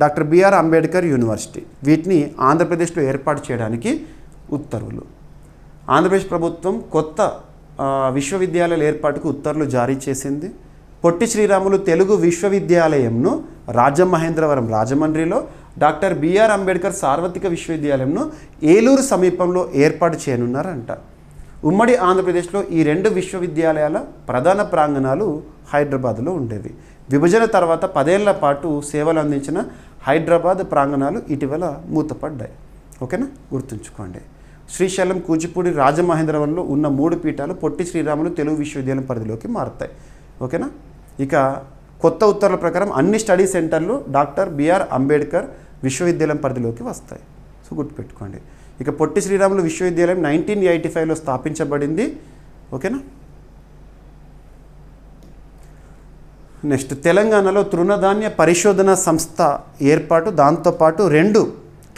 doctor B R Ambedkar university, వీటిని ఆంధ్రప్రదేశ్లో ఏర్పాటు చేయడానికి ఉత్తర్వులు. ఆంధ్రప్రదేశ్ ప్రభుత్వం కొత్త విశ్వవిద్యాలయాల ఏర్పాటుకు ఉత్తర్వులు జారీ చేసింది. పొట్టి శ్రీరాములు తెలుగు విశ్వవిద్యాలయంను రాజమహేంద్రవరం రాజమండ్రిలో, డాక్టర్ బిఆర్ అంబేద్కర్ సార్వత్రిక విశ్వవిద్యాలయంను ఏలూరు సమీపంలో ఏర్పాటు చేయనున్నారంట. ఉమ్మడి ఆంధ్రప్రదేశ్లో ఈ 2 విశ్వవిద్యాలయాల ప్రధాన ప్రాంగణాలు హైదరాబాద్లో ఉండేవి. విభజన తర్వాత 10 ఏళ్ల పాటు సేవలు అందించిన హైదరాబాద్ ప్రాంగణాలు ఇటీవల మూతపడ్డాయి. ఓకేనా, గుర్తుంచుకోండి. శ్రీశైలం, కూచిపూడి, రాజమహేంద్రవరంలో ఉన్న 3 పీఠాలు పొట్టి శ్రీరాములు తెలుగు విశ్వవిద్యాలయం పరిధిలోకి మారుతాయి. ఓకేనా, ఇక కొత్త ఉత్తర్వుల ప్రకారం అన్ని స్టడీ సెంటర్లు డాక్టర్ బిఆర్ అంబేద్కర్ విశ్వవిద్యాలయం పరిధిలోకి వస్తాయి. సో గుర్తుపెట్టుకోండి. ఇక పొట్టి శ్రీరాములు విశ్వవిద్యాలయం 1985లో స్థాపించబడింది. ఓకేనా. నెక్స్ట్, తెలంగాణలో తృణధాన్య పరిశోధన సంస్థ ఏర్పాటు, దాంతోపాటు 2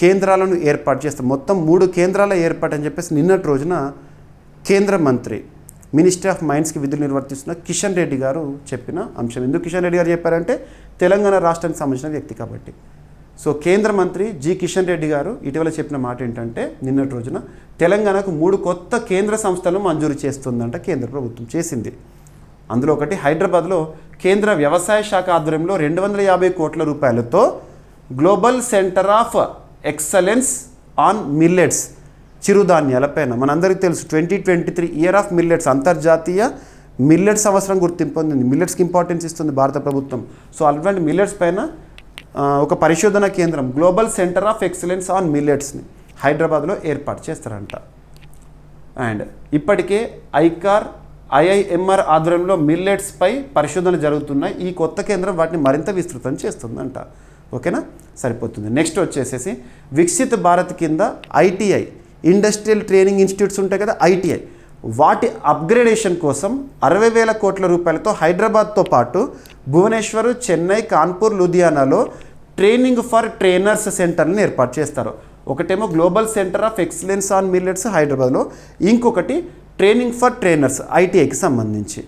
కేంద్రాలను ఏర్పాటు చేస్తాం. మొత్తం 3 కేంద్రాల ఏర్పాటు అని చెప్పేసి నిన్నటి రోజున కేంద్ర మంత్రి, మినిస్ట్రీ ఆఫ్ మైన్స్కి విధులు నిర్వర్తిస్తున్న కిషన్ రెడ్డి గారు చెప్పిన అంశం. ఎందుకు కిషన్ రెడ్డి గారు చెప్పారంటే తెలంగాణ రాష్ట్రానికి సంబంధించిన వ్యక్తి కాబట్టి. సో కేంద్ర మంత్రి జి కిషన్ రెడ్డి గారు ఇటీవల చెప్పిన మాట ఏంటంటే, నిన్నటి రోజున తెలంగాణకు 3 కొత్త కేంద్ర సంస్థలను మంజూరు చేస్తుందంట కేంద్ర ప్రభుత్వం. చేసింది. అందులో ఒకటి హైదరాబాద్లో కేంద్ర వ్యవసాయ శాఖ ఆధ్వర్యంలో 250 కోట్ల రూపాయలతో global centre of excellence on millets, చిరుధాన్యాలపైన, మనందరికీ తెలుసు 2023 ఇయర్ ఆఫ్ మిల్లెట్స్, అంతర్జాతీయ మిల్లెట్స్ సంవత్సరం గుర్తింపు పొందింది. మిల్లెట్స్కి ఇంపార్టెన్స్ ఇస్తుంది భారత ప్రభుత్వం. సో అటువంటి మిల్లెట్స్ పైన ఒక పరిశోధన కేంద్రం global centre of excellence on మిల్లెట్స్ని హైదరాబాద్లో ఏర్పాటు చేస్తారంట. అండ్ ఇప్పటికే ఐఐఎంఆర్ ఆధ్వర్యంలో మిల్లెట్స్పై పరిశోధనలు జరుగుతున్నాయి. ఈ కొత్త కేంద్రం వాటిని మరింత విస్తృతం చేస్తుందంట. ఓకేనా, సరిపోతుంది. నెక్స్ట్ వచ్చేసేసి వికసిత్ భారత్ కింద ఐటీఐ, ఇండస్ట్రియల్ ట్రైనింగ్ ఇన్స్టిట్యూట్స్ ఉంటాయి కదా, ఐటీఐ, వాటి అప్గ్రేడేషన్ కోసం 60,000 కోట్ల రూపాయలతో హైదరాబాద్తో పాటు భువనేశ్వర్, చెన్నై, కాన్పూర్, లుధియానాలో ట్రైనింగ్ ఫర్ ట్రైనర్స్ సెంటర్లను ఏర్పాటు చేస్తారు. ఒకటేమో global centre of excellence on millets హైదరాబాద్లో, ఇంకొకటి ట్రైనింగ్ ఫర్ ట్రైనర్స్ ఐటీఐకి సంబంధించి.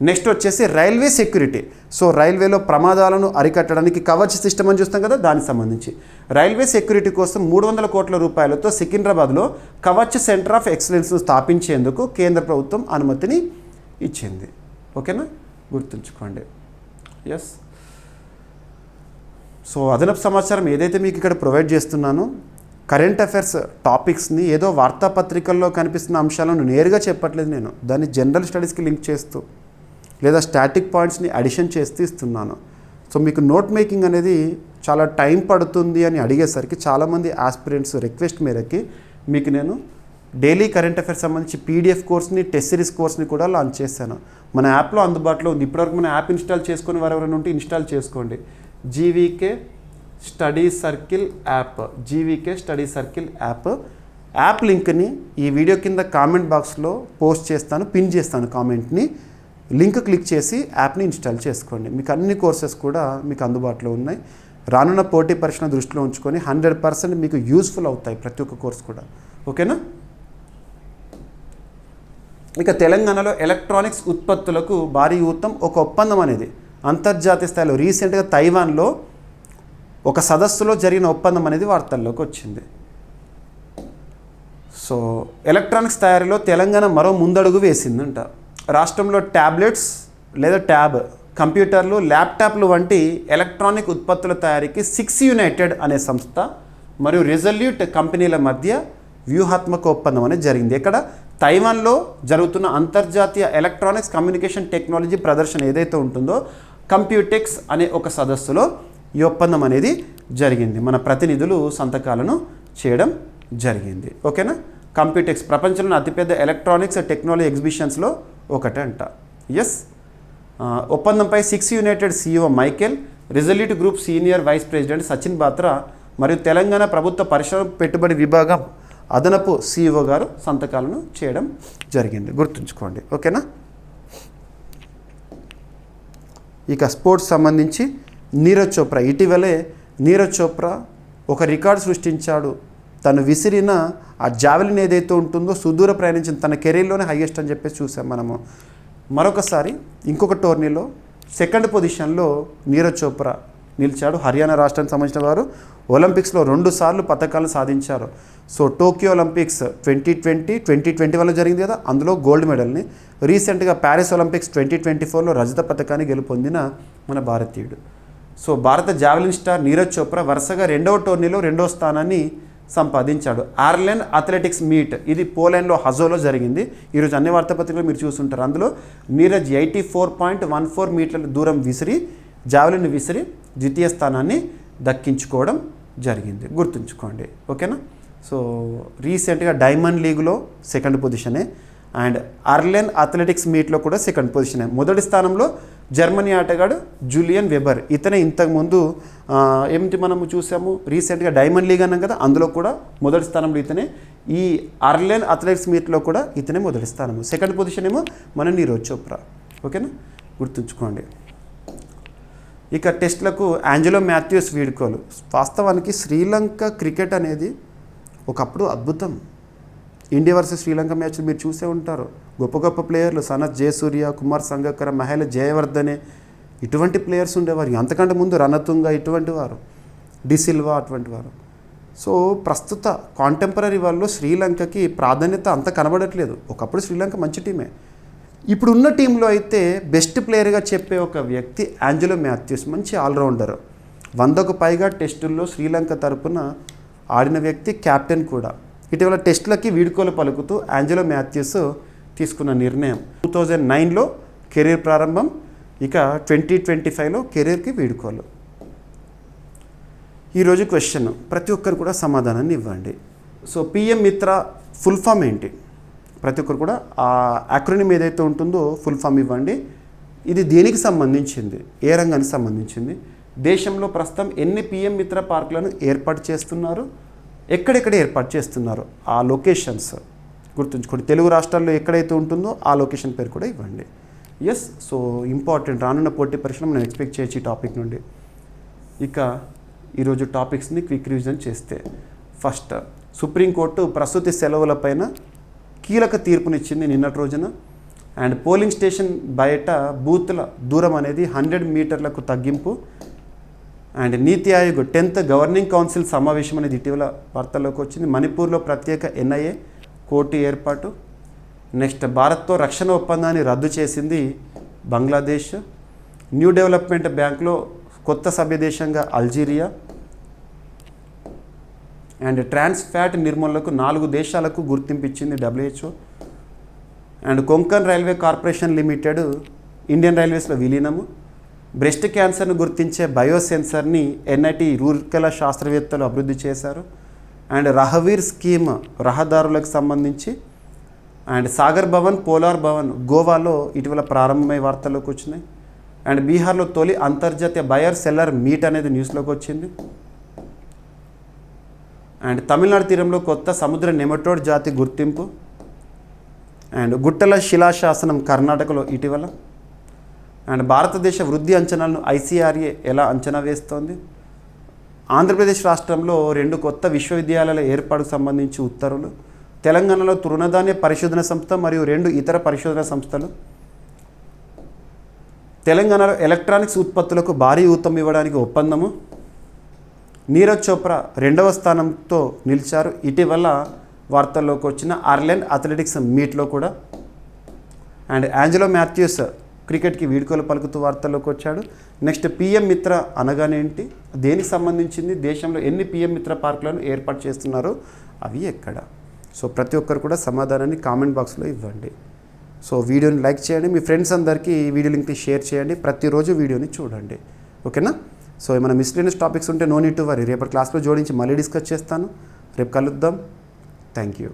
నెక్స్ట్ వచ్చేసి రైల్వే సెక్యూరిటీ. సో రైల్వేలో ప్రమాదాలను అరికట్టడానికి కవచ్ సిస్టమ్ అని చూస్తాం కదా, దానికి సంబంధించి రైల్వే సెక్యూరిటీ కోసం 300 కోట్ల రూపాయలతో సికింద్రాబాద్లో కవచ్ సెంటర్ ఆఫ్ ఎక్సలెన్స్ను స్థాపించేందుకు కేంద్ర ప్రభుత్వం అనుమతిని ఇచ్చింది. ఓకేనా, గుర్తుంచుకోండి. ఎస్. సో అదనపు సమాచారం ఏదైతే మీకు ఇక్కడ ప్రొవైడ్ చేస్తున్నానో, కరెంట్ అఫైర్స్ టాపిక్స్ని ఏదో వార్తాపత్రికల్లో కనిపిస్తున్న అంశాలను నేరుగా చెప్పట్లేదు నేను, దాన్ని జనరల్ స్టడీస్కి లింక్ చేస్తూ లేదా స్టాటిక్ పాయింట్స్ని అడిషన్ చేస్తూ ఇస్తున్నాను. సో మీకు నోట్ మేకింగ్ అనేది చాలా టైం పడుతుంది అని అడిగేసరికి చాలామంది ఆస్పిరెంట్స్ రిక్వెస్ట్ మేరకి మీకు నేను డైలీ కరెంట్ అఫైర్స్ సంబంధించి పీడిఎఫ్ కోర్స్ని, టెస్ట్ సిరీస్ కోర్స్ని కూడా లాంచ్ చేశాను. మన యాప్లో అందుబాటులో ఉంది. ఇప్పటివరకు మన యాప్ ఇన్స్టాల్ చేసుకుని వారు ఎవరైనా ఉంటే ఇన్స్టాల్ చేసుకోండి. GVK study circle app, GVK study circle app లింక్ని ఈ వీడియో కింద కామెంట్ బాక్స్లో పోస్ట్ చేస్తాను, పిన్ చేస్తాను కామెంట్ని. లింక్ క్లిక్ చేసి యాప్ని ఇన్స్టాల్ చేసుకోండి. మీకు అన్ని కోర్సెస్ కూడా మీకు అందుబాటులో ఉన్నాయి. రానున్న పోటీ పరీక్షను దృష్టిలో ఉంచుకొని 100% మీకు యూస్ఫుల్ అవుతాయి ప్రతి ఒక్క కోర్స్ కూడా. ఓకేనా. ఇక తెలంగాణలో ఎలక్ట్రానిక్స్ ఉత్పత్తులకు భారీ ఊతం, ఒక ఒప్పందం అనేది అంతర్జాతీయ స్థాయిలో రీసెంట్గా తైవాన్లో ఒక సదస్సులో జరిగిన ఒప్పందం అనేది వార్తల్లోకి వచ్చింది. సో ఎలక్ట్రానిక్స్ తయారీలో తెలంగాణ మరో ముందడుగు వేసిందంట. రాష్ట్రంలో ట్యాబ్లెట్స్ లేదా కంప్యూటర్లు, ల్యాప్టాప్లు వంటి ఎలక్ట్రానిక్ ఉత్పత్తుల తయారీకి 6 యునైటెడ్ అనే సంస్థ మరియు రిజల్యూట్ కంపెనీల మధ్య వ్యూహాత్మక ఒప్పందం అనేది జరిగింది. ఇక్కడ తైవాన్లో జరుగుతున్న అంతర్జాతీయ ఎలక్ట్రానిక్స్ కమ్యూనికేషన్ టెక్నాలజీ ప్రదర్శన ఏదైతే ఉంటుందో, కంప్యూటెక్స్ అనే ఒక సదస్సులో ఈ ఒప్పందం అనేది జరిగింది. మన ప్రతినిధులు సంతకాలను చేయడం జరిగింది. ఓకేనా. కంప్యూటెక్స్ ప్రపంచంలోని అతిపెద్ద ఎలక్ట్రానిక్స్ టెక్నాలజీ ఎగ్జిబిషన్స్లో ఒకటే అంట. ఎస్. ఒప్పందంపై 6 United CEO Michael, Resolute Group senior vice president Sachin Batra మరియు తెలంగాణ ప్రభుత్వ పరిశ్రమ పెట్టుబడి విభాగం అదనపు CEO గారు సంతకాలను చేయడం జరిగింది. గుర్తుంచుకోండి. ఓకేనా. ఇక స్పోర్ట్స్ సంబంధించి నీరజ్ చోప్రా, ఇటీవలే నీరజ్ చోప్రా ఒక రికార్డు సృష్టించాడు. తను విసిరిన ఆ జావెలిన్ ఏదైతే ఉంటుందో సుదూర ప్రయాణించిన తన కెరీర్లోనే హైయెస్ట్ అని చెప్పేసి చూసాం మనము. మరొకసారి ఇంకొక టోర్నీలో సెకండ్ పొజిషన్లో నీరజ్ చోప్రా నిలిచాడు. హర్యానా రాష్ట్రానికి సంబంధించిన వారు ఒలింపిక్స్లో 2 సార్లు పథకాలు సాధించారు. సో టోక్యో ఒలింపిక్స్ 2021లో జరిగింది కదా, అందులో గోల్డ్ మెడల్ని, రీసెంట్గా ప్యారిస్ ఒలింపిక్స్ 2024లో రజత పథకాన్ని గెలుపొందిన మన భారతీయుడు. సో భారత జావెలిన్ స్టార్ నీరజ్ చోప్రా వరుసగా 2వ టోర్నీలో 2వ స్థానాన్ని సంపాదించాడు. ఐర్లాండ్ అథ్లెటిక్స్ మీట్, ఇది పోలాండ్లో హజోలో జరిగింది. ఈరోజు అన్ని వార్తాపత్రికలు మీరు చూస్తుంటారు. అందులో నీరజ్ 84.14 మీటర్ల దూరం జావెలిన్ విసిరి ద్వితీయ స్థానాన్ని దక్కించుకోవడం జరిగింది. గుర్తుంచుకోండి, ఓకేనా. సో రీసెంట్గా డైమండ్ లీగ్లో సెకండ్ పొజిషనే, అండ్ ఐర్లాండ్ అథ్లెటిక్స్ మీట్లో కూడా సెకండ్ పొజిషనే. మొదటి స్థానంలో జర్మనీ ఆటగాడు జూలియన్ వెబర్. ఇతనే ఇంతకుముందు ఏమిటి మనము చూసాము, రీసెంట్గా డైమండ్ లీగ్ అన్నాం కదా, అందులో కూడా మొదటి స్థానంలో ఇతనే. ఈ ఐర్లాండ్ అథ్లెటిక్స్ మీట్లో కూడా ఇతనే మొదటి స్థానము. సెకండ్ పొజిషన్ ఏమో మన నీరజ్ చోప్రా, ఓకేనా, గుర్తుంచుకోండి. ఇక టెస్ట్లకు ఆంజెలో మాథ్యూస్ వీడ్కోలు. వాస్తవానికి శ్రీలంక క్రికెట్ అనేది ఒకప్పుడు అద్భుతం. ఇండియా వర్సెస్ శ్రీలంక మ్యాచ్లు మీరు చూసే ఉంటారు. గొప్ప గొప్ప ప్లేయర్లు సనత్ జయసూర్య, కుమార్ సంగక్కర, మహేల జయవర్ధనే, ఇటువంటి ప్లేయర్స్ ఉండేవారు. అంతకంటే ముందు రణతుంగ, ఇటువంటి వారు, డిసిల్వా, అటువంటి వారు. సో ప్రస్తుత కాంటెంపరీ వాళ్ళు శ్రీలంకకి ప్రాధాన్యత అంత కనబడట్లేదు. ఒకప్పుడు శ్రీలంక మంచి టీమే. ఇప్పుడున్న టీంలో అయితే బెస్ట్ ప్లేయర్గా చెప్పే ఒక వ్యక్తి ఆంజెలో మాథ్యూస్. మంచి ఆల్రౌండర్, 100కు పైగా టెస్టుల్లో శ్రీలంక తరపున ఆడిన వ్యక్తి, కెప్టెన్ కూడా. ఇటీవల టెస్టులకి వీడ్కోలు పలుకుతూ ఆంజెలో మాథ్యూస్ తీసుకున్న నిర్ణయం. 2009లో కెరీర్ ప్రారంభం, ఇక 2025లో కెరీర్కి వీడ్కోలు. ఈరోజు క్వశ్చన్, ప్రతి ఒక్కరు కూడా సమాధానాన్ని ఇవ్వండి. సో పిఎం మిత్ర ఫుల్ ఫామ్ ఏంటి? ప్రతి ఒక్కరు కూడా ఆ యాక్రోనిమ్ ఏదైతే ఉంటుందో ఫుల్ ఫామ్ ఇవ్వండి. ఇది దేనికి సంబంధించింది, ఏ రంగానికి సంబంధించింది, దేశంలో ప్రస్తుతం ఎన్ని పిఎం మిత్ర పార్కులను ఏర్పాటు చేస్తున్నారు, ఎక్కడెక్కడ ఏర్పాటు చేస్తున్నారు, ఆ లొకేషన్స్ గుర్తుంచుకోండి. తెలుగు రాష్ట్రాల్లో ఎక్కడైతే ఉంటుందో ఆ లొకేషన్ పేరు కూడా ఇవ్వండి. ఎస్, సో ఇంపార్టెంట్, రానున్న పోటీ పరీక్షను మనం ఎక్స్పెక్ట్ చేయొచ్చు ఈ టాపిక్ నుండి. ఇక ఈరోజు టాపిక్స్ని క్విక్ రివిజన్ చేస్తే, ఫస్ట్, సుప్రీంకోర్టు ప్రసూతి సెలవులపైన కీలక తీర్పునిచ్చింది నిన్నటి రోజున. అండ్ పోలింగ్ స్టేషన్ బయట బూత్ల దూరం అనేది 100 మీటర్లకు తగ్గింపు. And NITI Aayog 10th governing council సమావేశం అనేది ఇటీవల వార్తల్లోకి వచ్చింది. మణిపూర్లో ప్రత్యేక ఎన్ఐఏ కోర్టు ఏర్పాటు. నెక్స్ట్, భారత్తో రక్షణ ఒప్పందాన్ని రద్దు చేసింది బంగ్లాదేశ్. న్యూ డెవలప్మెంట్ బ్యాంక్లో కొత్త సభ్యదేశంగా అల్జీరియా. అండ్ ట్రాన్స్ ఫ్యాట్ నిర్మూలనకు 4 దేశాలకు గుర్తింపు ఇచ్చింది WHO. And Konkan railway corporation limited Indian రైల్వేస్లో విలీనము. బ్రెస్ట్ క్యాన్సర్ను గుర్తించే బయోసెన్సర్ని NIT రూర్కెలా శాస్త్రవేత్తలు అభివృద్ధి చేశారు. అండ్ రహవీర్ స్కీమ్ రహదారులకు సంబంధించి. అండ్ సాగర్ భవన్, పోలార్ భవన్ గోవాలో ఇటీవల ప్రారంభమై వార్తల్లోకి వచ్చినాయి. అండ్ బీహార్లో తొలి అంతర్జాతీయ బయర్ సెల్లర్ మీట్ అనేది న్యూస్లోకి వచ్చింది. అండ్ తమిళనాడు తీరంలో కొత్త సముద్ర నెమటోడ్ జాతి గుర్తింపు. అండ్ గుట్టల శిలాశాసనం కర్ణాటకలో ఇటీవల. అండ్ భారతదేశ వృద్ధి అంచనాలను ICRA ఎలా అంచనా వేస్తోంది. ఆంధ్రప్రదేశ్ రాష్ట్రంలో 2 కొత్త విశ్వవిద్యాలయాల ఏర్పాటుకు సంబంధించి ఉత్తర్వులు. తెలంగాణలో తృణధాన్య పరిశోధన సంస్థ మరియు 2 ఇతర పరిశోధన సంస్థలు. తెలంగాణలో ఎలక్ట్రానిక్స్ ఉత్పత్తులకు భారీ ఊతం ఇవ్వడానికి ఒప్పందము. నీరజ్ చోప్రా 2వ స్థానంతో నిలిచారు ఇటీవల వార్తల్లోకి వచ్చిన ఐర్లాండ్ అథ్లెటిక్స్ మీట్లో కూడా. అండ్ ఆంజెలో మాథ్యూస్ క్రికెట్కి వీడ్కోలు పలుకుతూ వార్తల్లోకి వచ్చాడు. నెక్స్ట్, పిఎం మిత్ర అనగానే ఏంటి, దేనికి సంబంధించింది, దేశంలో ఎన్ని పిఎం మిత్ర పార్కులను ఏర్పాటు చేస్తున్నారో అవి ఎక్కడ. సో ప్రతి ఒక్కరు కూడా సమాధానాన్ని కామెంట్ బాక్స్లో ఇవ్వండి. సో వీడియోని లైక్ చేయండి, మీ ఫ్రెండ్స్ అందరికీ వీడియో లింక్ని షేర్ చేయండి, ప్రతిరోజు వీడియోని చూడండి, ఓకేనా. సో ఏమైనా మిస్లీనియస్ టాపిక్స్ ఉంటే నో నీడ్ టు వరీ, రేపటి క్లాస్లో జోడించి మళ్ళీ డిస్కస్ చేస్తాను. రేపు కలుద్దాం. Thank you.